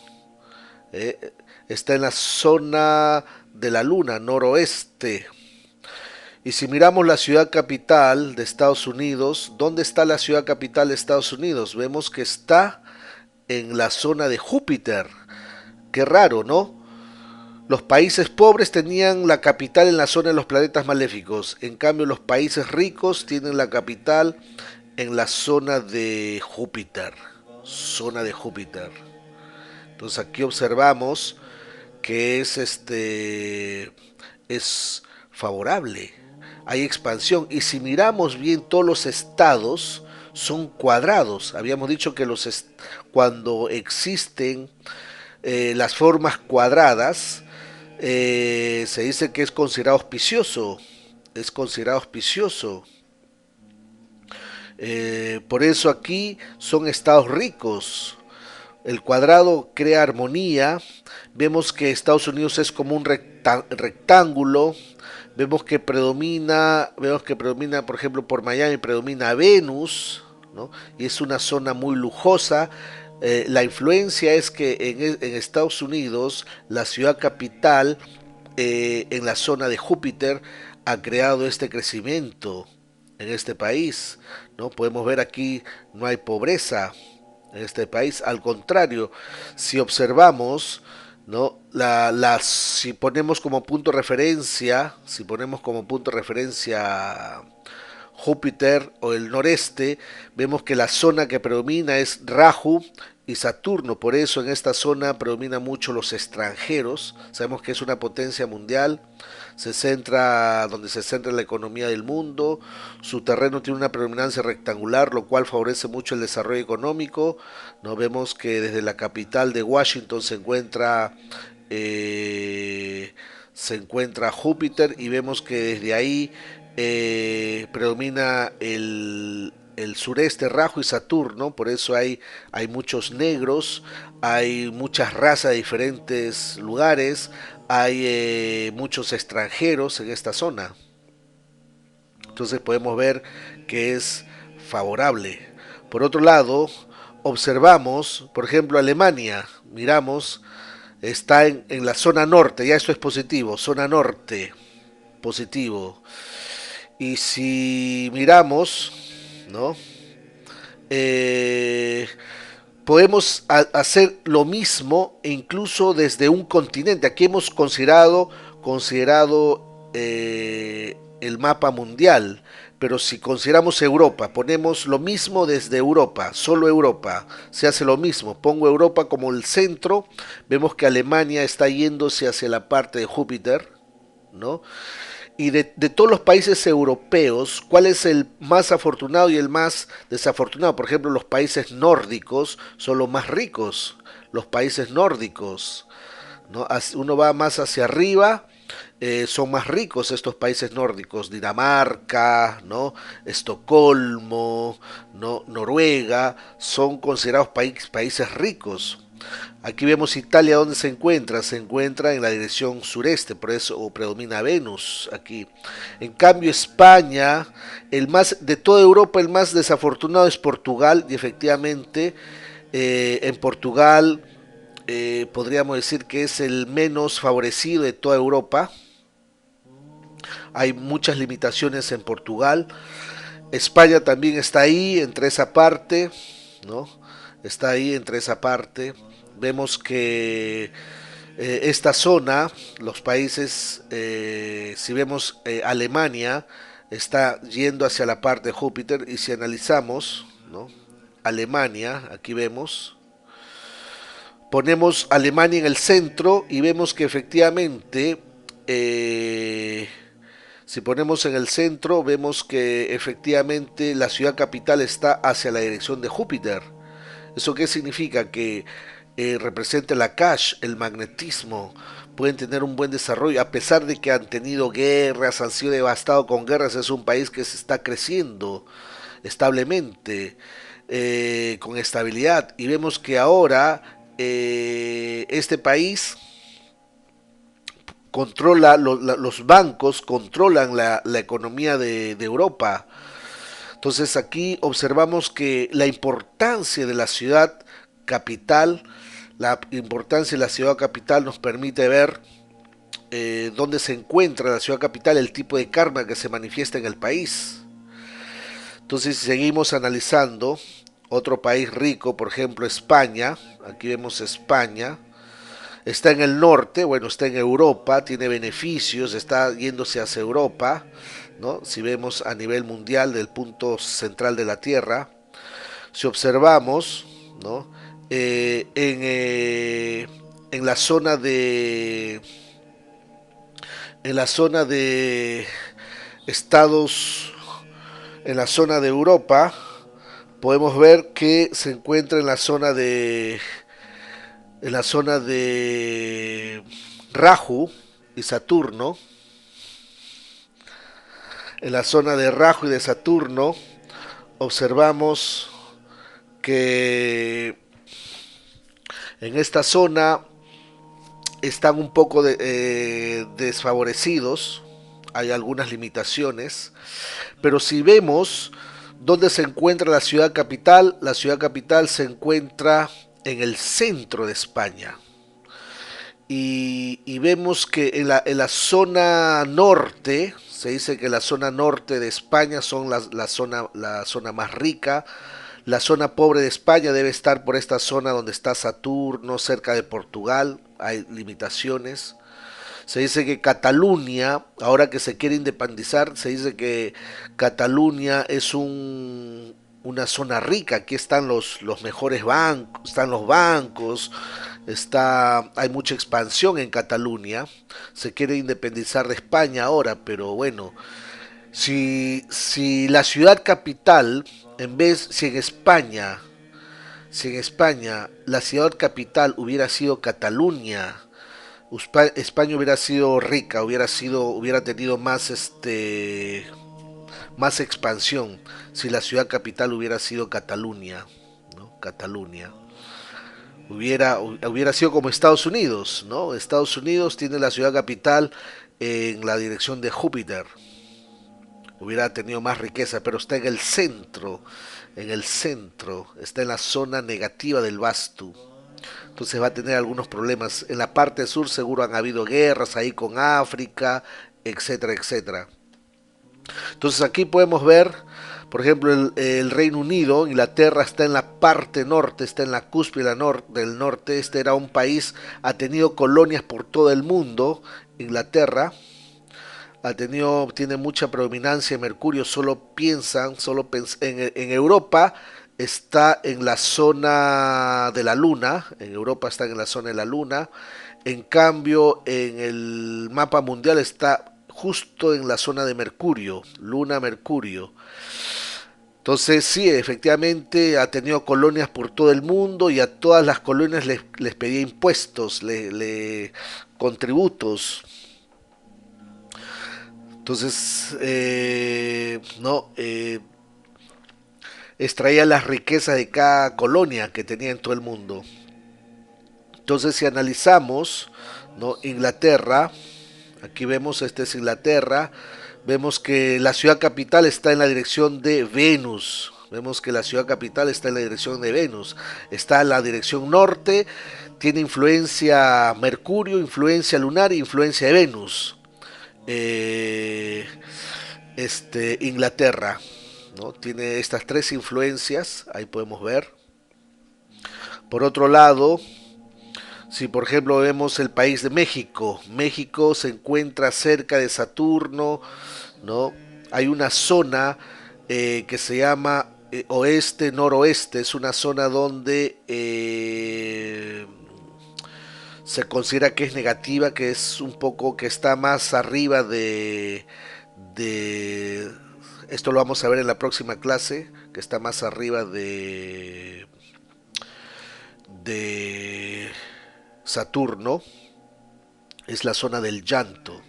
eh, está en la zona de la luna, noroeste. Y si miramos la ciudad capital de Estados Unidos, ¿dónde está la ciudad capital de Estados Unidos? Vemos que está en la zona de Júpiter. Qué raro, ¿no? Los países pobres tenían la capital en la zona de los planetas maléficos. En cambio, los países ricos tienen la capital en la zona de Júpiter. Zona de Júpiter. Entonces aquí observamos que es favorable. Hay expansión y si miramos bien todos los estados son cuadrados. Habíamos dicho que cuando existen las formas cuadradas se dice que es considerado auspicioso. Es considerado auspicioso. Por eso aquí son estados ricos. El cuadrado crea armonía. Vemos que Estados Unidos es como un rectángulo. Vemos que predomina, por ejemplo, por Miami predomina Venus, ¿no? Y es una zona muy lujosa. La influencia es que en Estados Unidos, la ciudad capital, en la zona de Júpiter, ha creado este crecimiento en este país, ¿no? Podemos ver aquí no hay pobreza en este país, al contrario, si observamos, ¿no? Si ponemos como punto de referencia, si ponemos como punto de referencia Júpiter o el noreste, vemos que la zona que predomina es Rahu y Saturno. Por eso en esta zona predomina mucho los extranjeros. Sabemos que es una potencia mundial, donde se centra la economía del mundo. Su terreno tiene una predominancia rectangular, lo cual favorece mucho el desarrollo económico. Nos vemos que desde la capital de Washington se encuentra Júpiter y vemos que desde ahí predomina el sureste, Rajo y Saturno. Por eso hay muchos negros, hay muchas razas de diferentes lugares, hay muchos extranjeros en esta zona. Entonces podemos ver que es favorable. Por otro lado, observamos, por ejemplo, Alemania, miramos, está en la zona norte, ya esto es positivo, zona norte, positivo. Y si miramos, ¿no? Eh, podemos hacer lo mismo e incluso desde un continente. Aquí hemos considerado el mapa mundial, pero si consideramos Europa, ponemos lo mismo desde Europa, solo Europa, se hace lo mismo. Pongo Europa como el centro, vemos que Alemania está yéndose hacia la parte de Júpiter, ¿no? Y de todos los países europeos, ¿cuál es el más afortunado y el más desafortunado? Por ejemplo, los países nórdicos son los más ricos, los países nórdicos, ¿no? Uno va más hacia arriba, son más ricos estos países nórdicos, Dinamarca, ¿no? Estocolmo, ¿no? Noruega, son considerados países ricos. Aquí vemos Italia donde se encuentra en la dirección sureste, por eso predomina Venus aquí. En cambio España, el más de toda Europa el más desafortunado es Portugal y efectivamente en Portugal podríamos decir que es el menos favorecido de toda Europa. Hay muchas limitaciones en Portugal. España también está ahí entre esa parte, ¿no? Está ahí entre esa parte. Vemos que esta zona, los países, si vemos Alemania, está yendo hacia la parte de Júpiter y si analizamos, ¿no? Alemania, aquí vemos, ponemos Alemania en el centro y vemos que efectivamente, si ponemos en el centro, vemos que efectivamente la ciudad capital está hacia la dirección de Júpiter. ¿Eso qué significa? Que representa la cash, el magnetismo, pueden tener un buen desarrollo, a pesar de que han tenido guerras, han sido devastados con guerras, es un país que se está creciendo establemente, con estabilidad, y vemos que ahora este país controla, los bancos controlan la economía de Europa. Entonces aquí observamos que la importancia de la ciudad capital, la importancia de la ciudad capital nos permite ver dónde se encuentra la ciudad capital, el tipo de karma que se manifiesta en el país. Entonces si seguimos analizando otro país rico, por ejemplo España, aquí vemos España, está en el norte, bueno, está en Europa, tiene beneficios, está yéndose hacia Europa, ¿no? Si vemos a nivel mundial del punto central de la Tierra, si observamos, ¿no? En la zona de en la zona de Estados, en la zona de Europa, podemos ver que se encuentra en la zona de Rahu y Saturno, en la zona de Rahu y de Saturno, observamos que en esta zona están un poco desfavorecidos, hay algunas limitaciones, pero si vemos dónde se encuentra la ciudad capital se encuentra en el centro de España. Y vemos que en la zona norte, se dice que la zona norte de España son la zona más rica, la zona pobre de España debe estar por esta zona donde está Saturno, cerca de Portugal, hay limitaciones. Se dice que Cataluña, ahora que se quiere independizar, se dice que Cataluña es una zona rica, aquí están los mejores bancos, están los bancos, hay mucha expansión en Cataluña, se quiere independizar de España ahora, pero bueno, si la ciudad capital, si en España la ciudad capital hubiera sido Cataluña, España hubiera sido rica, hubiera tenido más expansión si la ciudad capital hubiera sido Cataluña, ¿no? Cataluña. Hubiera sido como Estados Unidos, ¿no? Estados Unidos tiene la ciudad capital en la dirección de Júpiter. Hubiera tenido más riqueza, pero está en el centro, está en la zona negativa del Vastu. Entonces va a tener algunos problemas. En la parte sur seguro han habido guerras ahí con África, etcétera, etcétera. Entonces aquí podemos ver, por ejemplo, el Reino Unido. Inglaterra está en la parte norte, está en la cúspide del norte. Este era un país, ha tenido colonias por todo el mundo. Inglaterra tiene mucha predominancia en Mercurio. En Europa está en la zona de la Luna. En Europa está en la zona de la Luna. En cambio, en el mapa mundial está justo en la zona de Mercurio, Luna, Mercurio. Entonces, sí, efectivamente ha tenido colonias por todo el mundo y a todas las colonias les pedía impuestos, contributos. Entonces, no, extraía las riquezas de cada colonia que tenía en todo el mundo. Entonces, si analizamos, ¿no? Inglaterra, aquí vemos, este es Inglaterra, vemos que la ciudad capital está en la dirección de Venus. Vemos que la ciudad capital está en la dirección de Venus. Está en la dirección norte, tiene influencia Mercurio, influencia lunar e influencia de Venus. Eh, Inglaterra, ¿no? Tiene estas tres influencias, ahí podemos ver. Por otro lado, si por ejemplo vemos el país de México, México se encuentra cerca de Saturno, ¿no? Hay una zona que se llama oeste-noroeste, es una zona donde se considera que es negativa, que es un poco, que está más arriba de esto lo vamos a ver en la próxima clase, que está más arriba de Saturno, es la zona del llanto.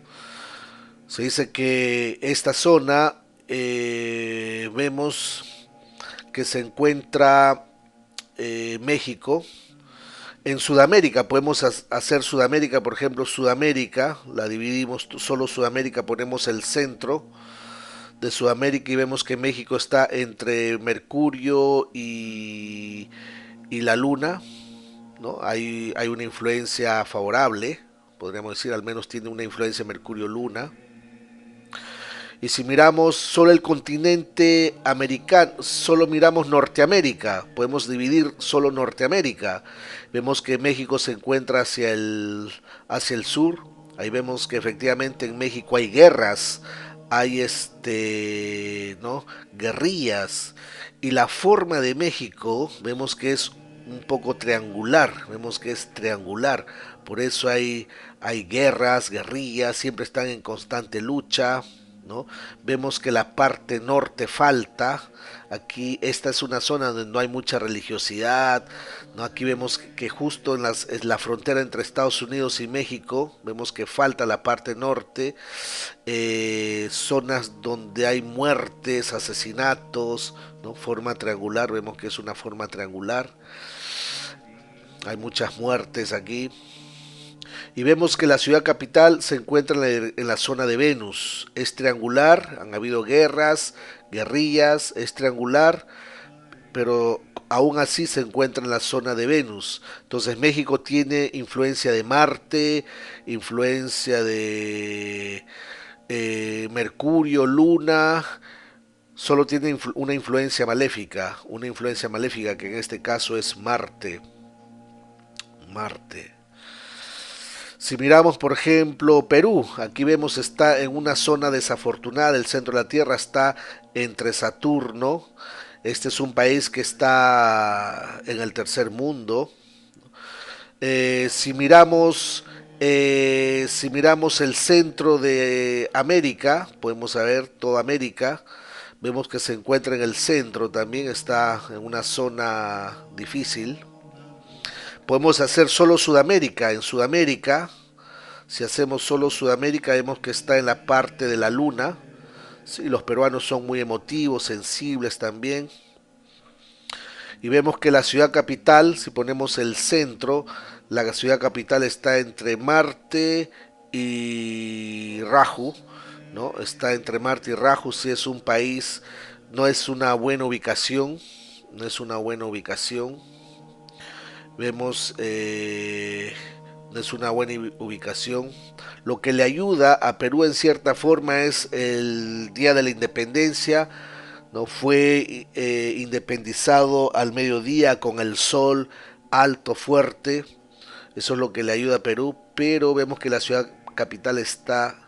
Se dice que esta zona vemos que se encuentra México. En Sudamérica podemos hacer Sudamérica, por ejemplo, Sudamérica, la dividimos, solo Sudamérica, ponemos el centro de Sudamérica y vemos que México está entre Mercurio y la Luna, ¿no? Hay una influencia favorable, podríamos decir, al menos tiene una influencia Mercurio-Luna. Y si miramos solo el continente americano, solo miramos Norteamérica, podemos dividir solo Norteamérica. Vemos que México se encuentra hacia el sur. Ahí vemos que efectivamente en México hay guerras, hay ¿no? Guerrillas. Y la forma de México, vemos que es un poco triangular, vemos que es triangular. Por eso hay guerras, guerrillas, siempre están en constante lucha, ¿no? Vemos que la parte norte falta. Aquí esta es una zona donde no hay mucha religiosidad, ¿no? Aquí vemos que justo en la frontera entre Estados Unidos y México, vemos que falta la parte norte, zonas donde hay muertes, asesinatos, ¿no? Forma triangular, vemos que es una forma triangular, hay muchas muertes aquí. Y vemos que la ciudad capital se encuentra en la zona de Venus. Es triangular, han habido guerras, guerrillas, es triangular, pero aún así se encuentra en la zona de Venus. Entonces México tiene influencia de Marte, influencia de Mercurio, Luna, solo tiene una influencia maléfica que en este caso es Marte. Marte. Si miramos, por ejemplo, Perú, aquí vemos está en una zona desafortunada, el centro de la Tierra está entre Saturno. Este es un país que está en el tercer mundo. Si miramos si miramos el centro de América, podemos ver toda América. Vemos que se encuentra en el centro, también está en una zona difícil. Podemos hacer solo Sudamérica. En Sudamérica, si hacemos solo Sudamérica, vemos que está en la parte de la luna. Sí, los peruanos son muy emotivos, sensibles también. Y vemos que la ciudad capital, si ponemos el centro, la ciudad capital está entre Marte y Raju, ¿no? Está entre Marte y Raju, si es un país, no es una buena ubicación, no es una buena ubicación. Vemos es una buena ubicación. Lo que le ayuda a Perú en cierta forma es el Día de la Independencia, ¿no? Fue independizado al mediodía con el sol alto, fuerte. Eso es lo que le ayuda a Perú, pero vemos que la ciudad capital está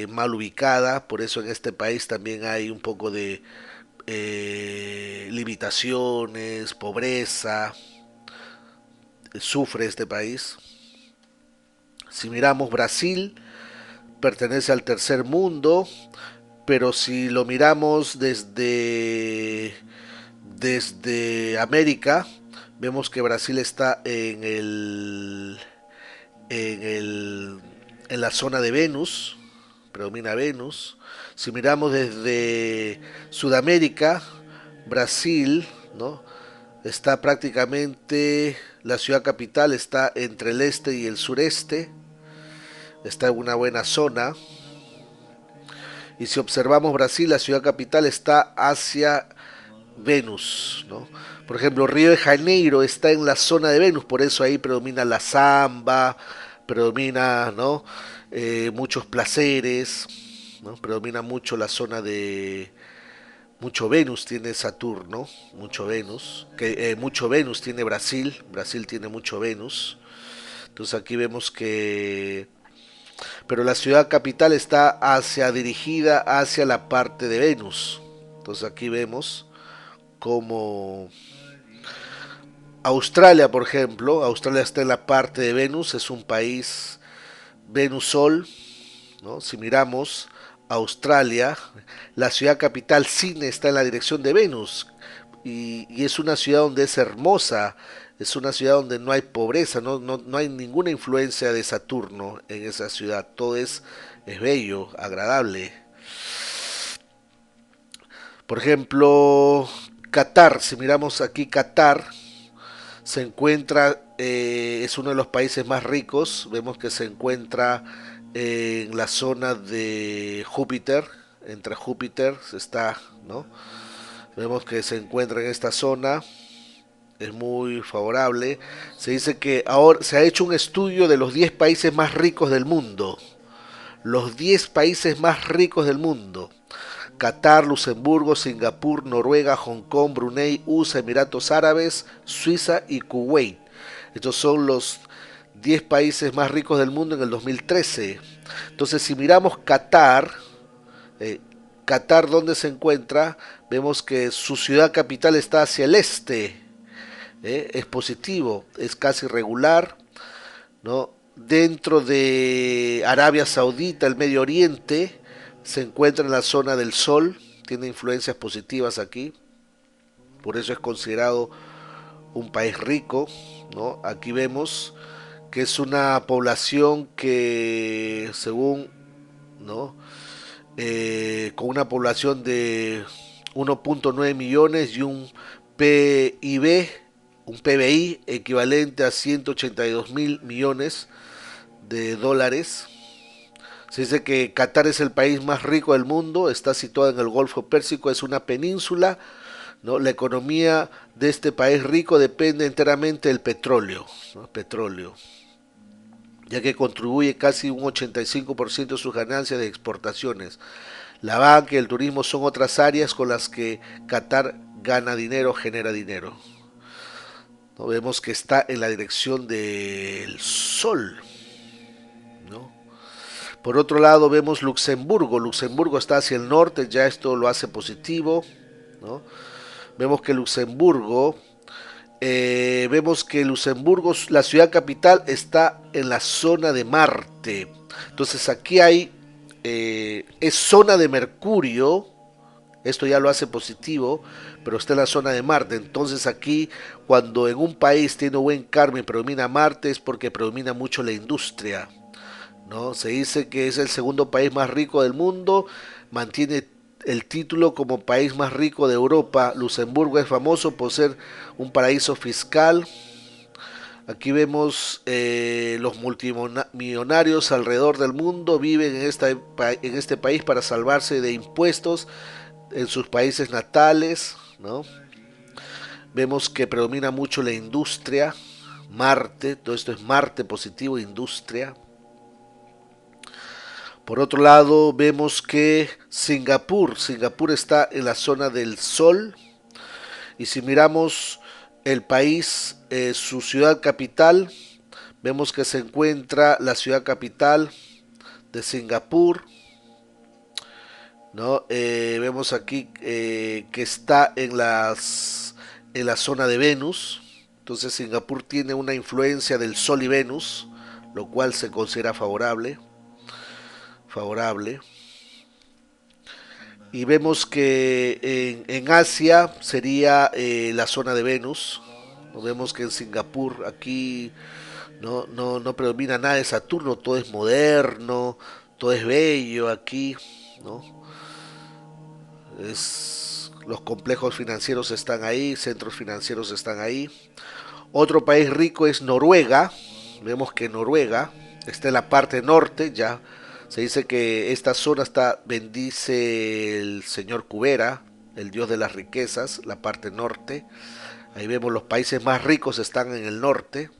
mal ubicada, por eso en este país también hay un poco de limitaciones, pobreza, sufre este país. Si miramos Brasil, pertenece al tercer mundo, pero si lo miramos desde América, vemos que Brasil está en la zona de Venus, predomina Venus. Si miramos desde Sudamérica, Brasil, ¿no? Está prácticamente, la ciudad capital está entre el este y el sureste, está en una buena zona. Y si observamos Brasil, la ciudad capital está hacia Venus, ¿no? Por ejemplo, Río de Janeiro está en la zona de Venus, por eso ahí predomina la samba, predomina, ¿no? Muchos placeres, ¿no? Predomina mucho la zona de mucho Venus tiene Saturno, mucho Venus tiene Brasil, Brasil tiene mucho Venus. Entonces aquí vemos que pero la ciudad capital está dirigida hacia la parte de Venus. Entonces aquí vemos como Australia, por ejemplo, Australia está en la parte de Venus, es un país Venus-Sol, ¿no? Si miramos Australia, la ciudad capital Sydney está en la dirección de Venus y es una ciudad donde es hermosa, es una ciudad donde no hay pobreza, no hay ninguna influencia de Saturno en esa ciudad, todo es bello, agradable. Por ejemplo, Qatar, si miramos aquí Qatar, se encuentra, es uno de los países más ricos, vemos que se encuentra en la zona de Júpiter, entre Júpiter está, ¿no? Vemos que se encuentra en esta zona, es muy favorable. Se dice que ahora se ha hecho un estudio de los 10 países más ricos del mundo, los 10 países más ricos del mundo. Qatar, Luxemburgo, Singapur, Noruega, Hong Kong, Brunei, USA, Emiratos Árabes, Suiza y Kuwait. Estos son los 10 países más ricos del mundo en el 2013. Entonces, si miramos Qatar, Qatar donde se encuentra, vemos que su ciudad capital está hacia el este. Es positivo, es casi regular, ¿no? Dentro de Arabia Saudita, el Medio Oriente, se encuentra en la zona del Sol, tiene influencias positivas aquí, por eso es considerado un país rico, ¿no? Aquí vemos que es una población que, según, ¿no? Con una población de 1.9 millones y un PBI equivalente a 182 mil millones de dólares. Se dice que Qatar es el país más rico del mundo, está situado en el Golfo Pérsico, es una península, ¿no? La economía de este país rico depende enteramente del petróleo, ¿no? Petróleo, ya que contribuye casi un 85% de sus ganancias de exportaciones. La banca y el turismo son otras áreas con las que Qatar gana dinero, genera dinero. ¿No? Vemos que está en la dirección del sol, ¿no? Por otro lado vemos Luxemburgo. Luxemburgo está hacia el norte, ya esto lo hace positivo, ¿no? Vemos que Luxemburgo, la ciudad capital, está en la zona de Marte. Entonces aquí es zona de Mercurio, esto ya lo hace positivo, pero está en la zona de Marte. Entonces aquí, cuando en un país tiene buen karma y predomina Marte, es porque predomina mucho la industria, ¿no? Se dice que es el segundo país más rico del mundo, mantiene el título como país más rico de Europa. Luxemburgo es famoso por ser un paraíso fiscal. Aquí vemos los multimillonarios alrededor del mundo viven en este país para salvarse de impuestos en sus países natales, ¿no? Vemos que predomina mucho la industria, Marte, todo esto es Marte positivo, industria. Por otro lado, vemos que Singapur está en la zona del Sol. Y si miramos el país, su ciudad capital, vemos que se encuentra la ciudad capital de Singapur, ¿no? Vemos aquí que está en la zona de Venus. Entonces Singapur tiene una influencia del Sol y Venus, lo cual se considera favorable. Favorable. Y vemos que en Asia sería la zona de Venus. Vemos que en Singapur aquí no predomina nada de Saturno, todo es moderno, todo es bello aquí, ¿no? Los complejos financieros están ahí, centros financieros están ahí. Otro país rico es Noruega. Vemos que Noruega está en la parte norte, ya se dice que esta zona está, bendice el señor Cubera, el dios de las riquezas, la parte norte. Ahí vemos los países más ricos están en el norte.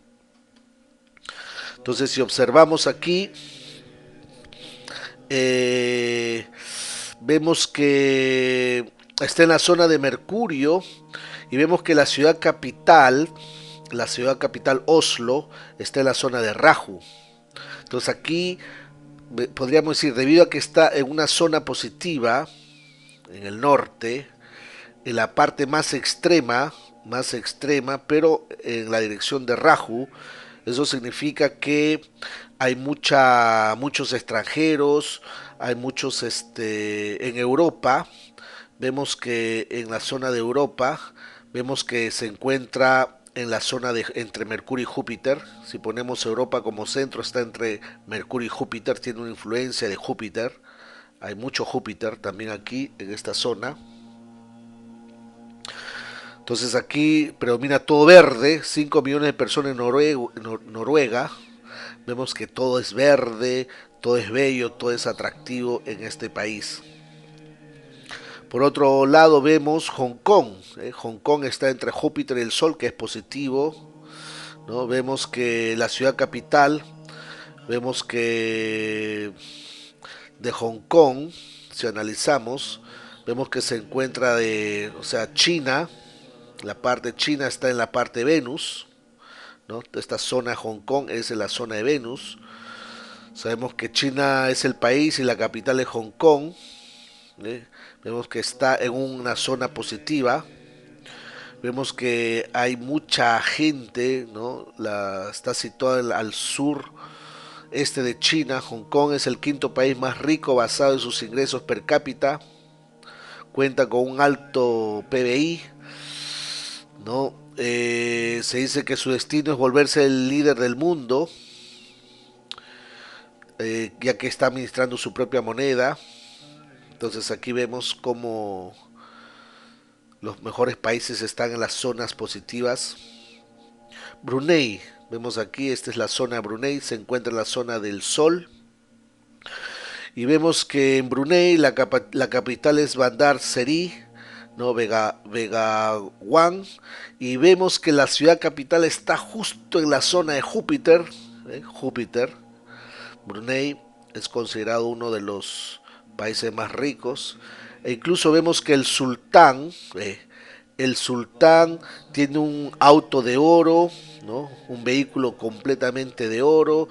Entonces si observamos aquí, eh, vemos que está en la zona de Mercurio y vemos que la ciudad capital Oslo, está en la zona de Rahu. Entonces aquí podríamos decir, debido a que está en una zona positiva, en el norte, en la parte más extrema, pero en la dirección de Rahu, eso significa que hay muchos extranjeros, hay muchos en Europa. Vemos que en la zona de Europa, vemos que se encuentra en la zona de entre Mercurio y Júpiter. Si ponemos Europa como centro, está entre Mercurio y Júpiter, tiene una influencia de Júpiter. Hay mucho Júpiter también aquí en esta zona. Entonces aquí predomina todo verde, 5 millones de personas en Noruega. Vemos que todo es verde, todo es bello, todo es atractivo en este país. Por otro lado vemos Hong Kong. Hong Kong está entre Júpiter y el Sol, que es positivo, ¿no? Vemos que la ciudad capital, vemos que de Hong Kong, si analizamos, vemos que se encuentra o sea, China, la parte china está en la parte de Venus, ¿no? Esta zona Hong Kong es en la zona de Venus. Sabemos que China es el país y la capital es Hong Kong. ¿Eh? Vemos que está en una zona positiva. Vemos que hay mucha gente, ¿no? Está situada al sur este de China. Hong Kong es el quinto país más rico basado en sus ingresos per cápita. Cuenta con un alto PBI, ¿no? Se dice que su destino es volverse el líder del mundo, ya que está administrando su propia moneda. Entonces aquí vemos cómo los mejores países están en las zonas positivas. Brunei, vemos aquí, esta es la zona de Brunei, se encuentra en la zona del Sol. Y vemos que en Brunei la capital es Bandar Seri, ¿no? Vega One. Y vemos que la ciudad capital está justo en la zona de Júpiter. Júpiter. Brunei es considerado uno de los países más ricos. E incluso vemos que el sultán tiene un auto de oro, ¿no? Un vehículo completamente de oro.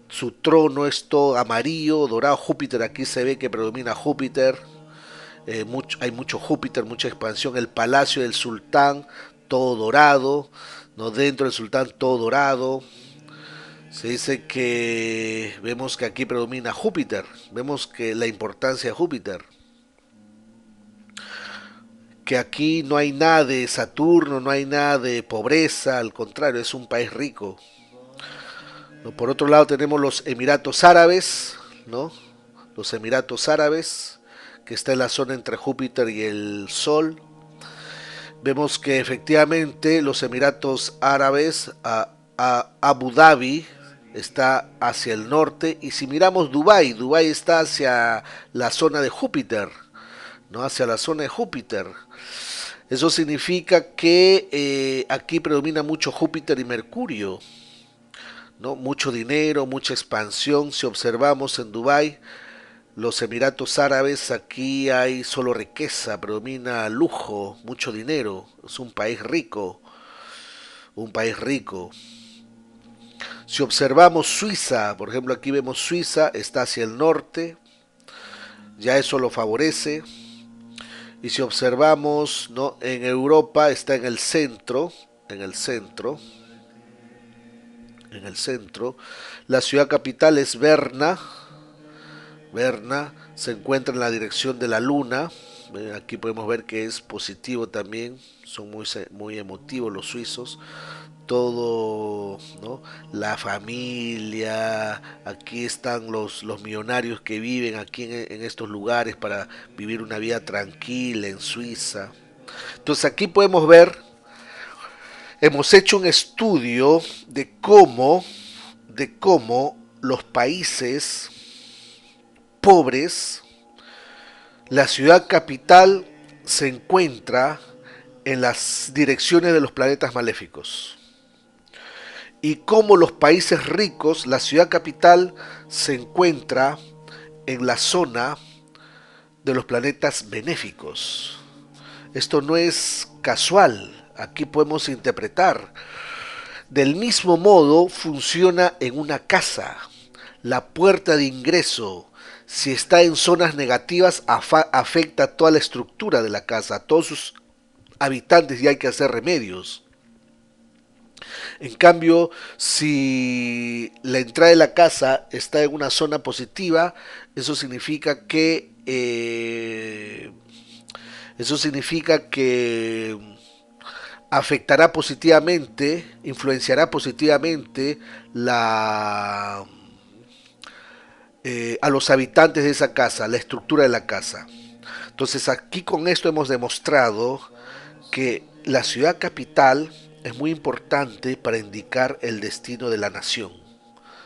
Su trono es todo amarillo, dorado. Júpiter, aquí se ve que predomina Júpiter. Hay mucho Júpiter, mucha expansión. El palacio del sultán, todo dorado, ¿no? Dentro del sultán, todo dorado. Se dice que vemos que aquí predomina Júpiter. Vemos que la importancia de Júpiter. Que aquí no hay nada de Saturno, no hay nada de pobreza, al contrario, es un país rico. ¿No? Por otro lado tenemos los Emiratos Árabes, ¿no? Los Emiratos Árabes, que está en la zona entre Júpiter y el Sol. Vemos que efectivamente los Emiratos Árabes, Abu Dhabi, está hacia el norte. Y si miramos Dubái, Dubái está hacia la zona de Júpiter, ¿no? Hacia la zona de Júpiter. Eso significa que aquí predomina mucho Júpiter y Mercurio, ¿no? Mucho dinero, mucha expansión. Si observamos en Dubái, los Emiratos Árabes, aquí hay solo riqueza, predomina lujo, mucho dinero. Es un país rico, un país rico. Si observamos Suiza, por ejemplo, aquí vemos Suiza, está hacia el norte, ya eso lo favorece. Y si observamos, ¿no? En Europa está en el centro, en el centro, en el centro. La ciudad capital es Berna. Berna se encuentra en la dirección de la luna. Aquí podemos ver que es positivo también. Son muy emotivos los suizos. Todo, ¿no? La familia. Aquí están los millonarios que viven aquí en estos lugares para vivir una vida tranquila en Suiza. Entonces aquí podemos ver, hemos hecho un estudio de cómo los países pobres, la ciudad capital se encuentra en las direcciones de los planetas maléficos. Y cómo los países ricos, la ciudad capital se encuentra en la zona de los planetas benéficos. Esto no es casual, aquí podemos interpretar. Del mismo modo funciona en una casa. La puerta de ingreso, si está en zonas negativas, afecta toda la estructura de la casa, a todos sus habitantes, y hay que hacer remedios. En cambio, si la entrada de la casa está en una zona positiva, eso significa que eso significa que afectará positivamente, influenciará positivamente a los habitantes de esa casa, la estructura de la casa. Entonces aquí con esto hemos demostrado que la ciudad capital es muy importante para indicar el destino de la nación.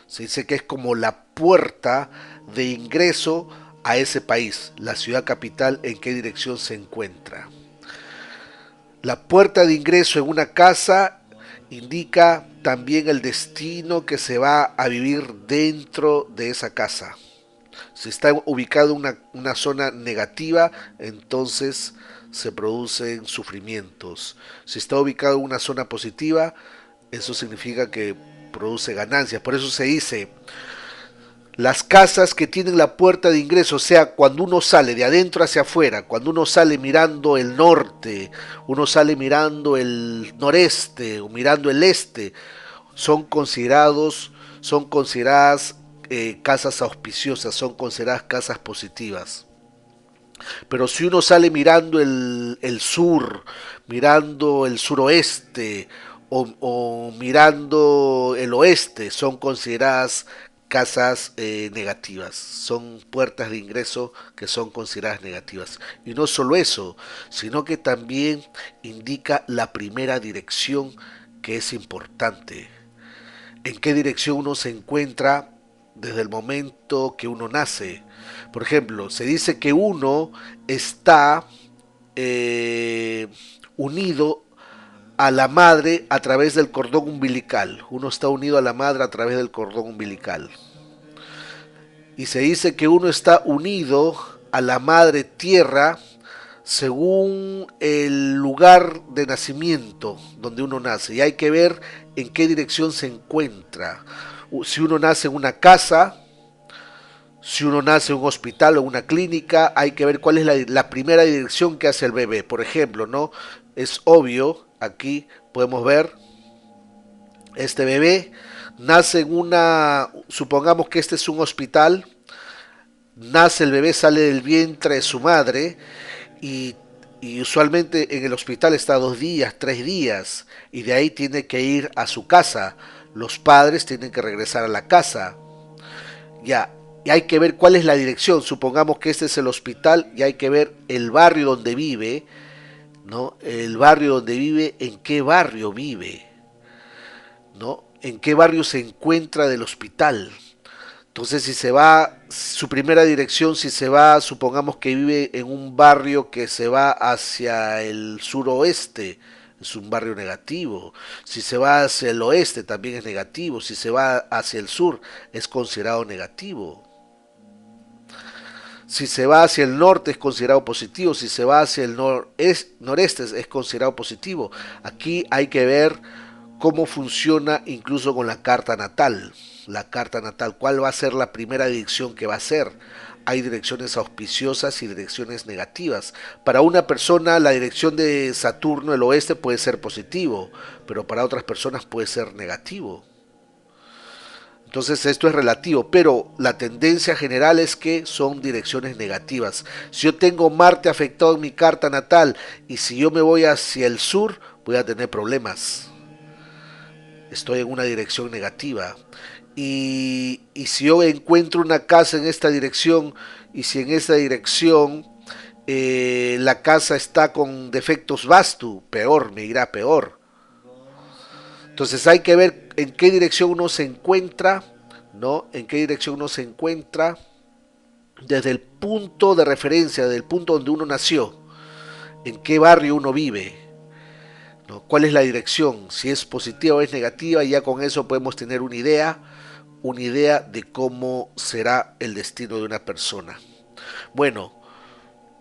Se dice que es como la puerta de ingreso a ese país, la ciudad capital, en qué dirección se encuentra. La puerta de ingreso en una casa indica también el destino que se va a vivir dentro de esa casa. Si está ubicado en una zona negativa, entonces se producen sufrimientos. Si está ubicado en una zona positiva, eso significa que produce ganancias. Por eso se dice, las casas que tienen la puerta de ingreso, o sea, cuando uno sale de adentro hacia afuera, cuando uno sale mirando el norte, uno sale mirando el noreste o mirando el este, son consideradas casas auspiciosas, son consideradas casas positivas. Pero si uno sale mirando el sur, mirando el suroeste o mirando el oeste, son consideradas casas negativas, son puertas de ingreso que son consideradas negativas. Y no solo eso, sino que también indica la primera dirección, que es importante. En qué dirección uno se encuentra desde el momento que uno nace. Por ejemplo, se dice que uno está eh, unido a la madre a través del cordón umbilical. Uno está unido a la madre a través del cordón umbilical. Y se dice que uno está unido a la madre tierra según el lugar de nacimiento donde uno nace. Y hay que ver en qué dirección se encuentra. Si uno nace en una casa, si uno nace en un hospital o una clínica, hay que ver cuál es la primera dirección que hace el bebé. Por ejemplo, ¿no? Es obvio, aquí podemos ver, este bebé nace en supongamos que este es un hospital, nace el bebé, sale del vientre de su madre y, y usualmente en el hospital está 2 días, 3 días, y de ahí tiene que ir a su casa. Los padres tienen que regresar a la casa. Ya, y hay que ver cuál es la dirección. Supongamos que este es el hospital y hay que ver el barrio donde vive, ¿no? El barrio donde vive, en qué barrio vive, ¿no? En qué barrio se encuentra del hospital. Entonces, si se va su primera dirección, si se va, supongamos que vive en un barrio que se va hacia el suroeste, es un barrio negativo. Si se va hacia el oeste, también es negativo. Si se va hacia el sur, es considerado negativo. Si se va hacia el norte es considerado positivo, si se va hacia el noreste es considerado positivo. Aquí hay que ver cómo funciona incluso con la carta natal. La carta natal, cuál va a ser la primera dirección que va a ser. Hay direcciones auspiciosas y direcciones negativas. Para una persona la dirección de Saturno, el oeste, puede ser positivo, pero para otras personas puede ser negativo. Entonces esto es relativo, pero la tendencia general es que son direcciones negativas. Si yo tengo Marte afectado en mi carta natal y si yo me voy hacia el sur, voy a tener problemas. Estoy en una dirección negativa. Y si yo encuentro una casa en esta dirección y si en esta dirección la casa está con defectos vastu, peor, me irá peor. Entonces hay que ver en qué dirección uno se encuentra, ¿no? En qué dirección uno se encuentra desde el punto de referencia, desde el punto donde uno nació, en qué barrio uno vive, ¿no? ¿Cuál es la dirección? Si es positiva o es negativa, y ya con eso podemos tener una idea de cómo será el destino de una persona. Bueno,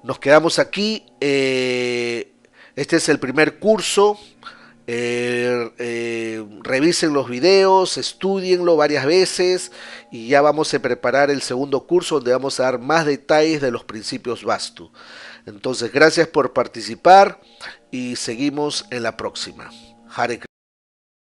nos quedamos aquí. Este es el primer curso. Revisen los videos, estudienlo varias veces y ya vamos a preparar el segundo curso donde vamos a dar más detalles de los principios Vastu. Entonces, gracias por participar y seguimos en la próxima. Hare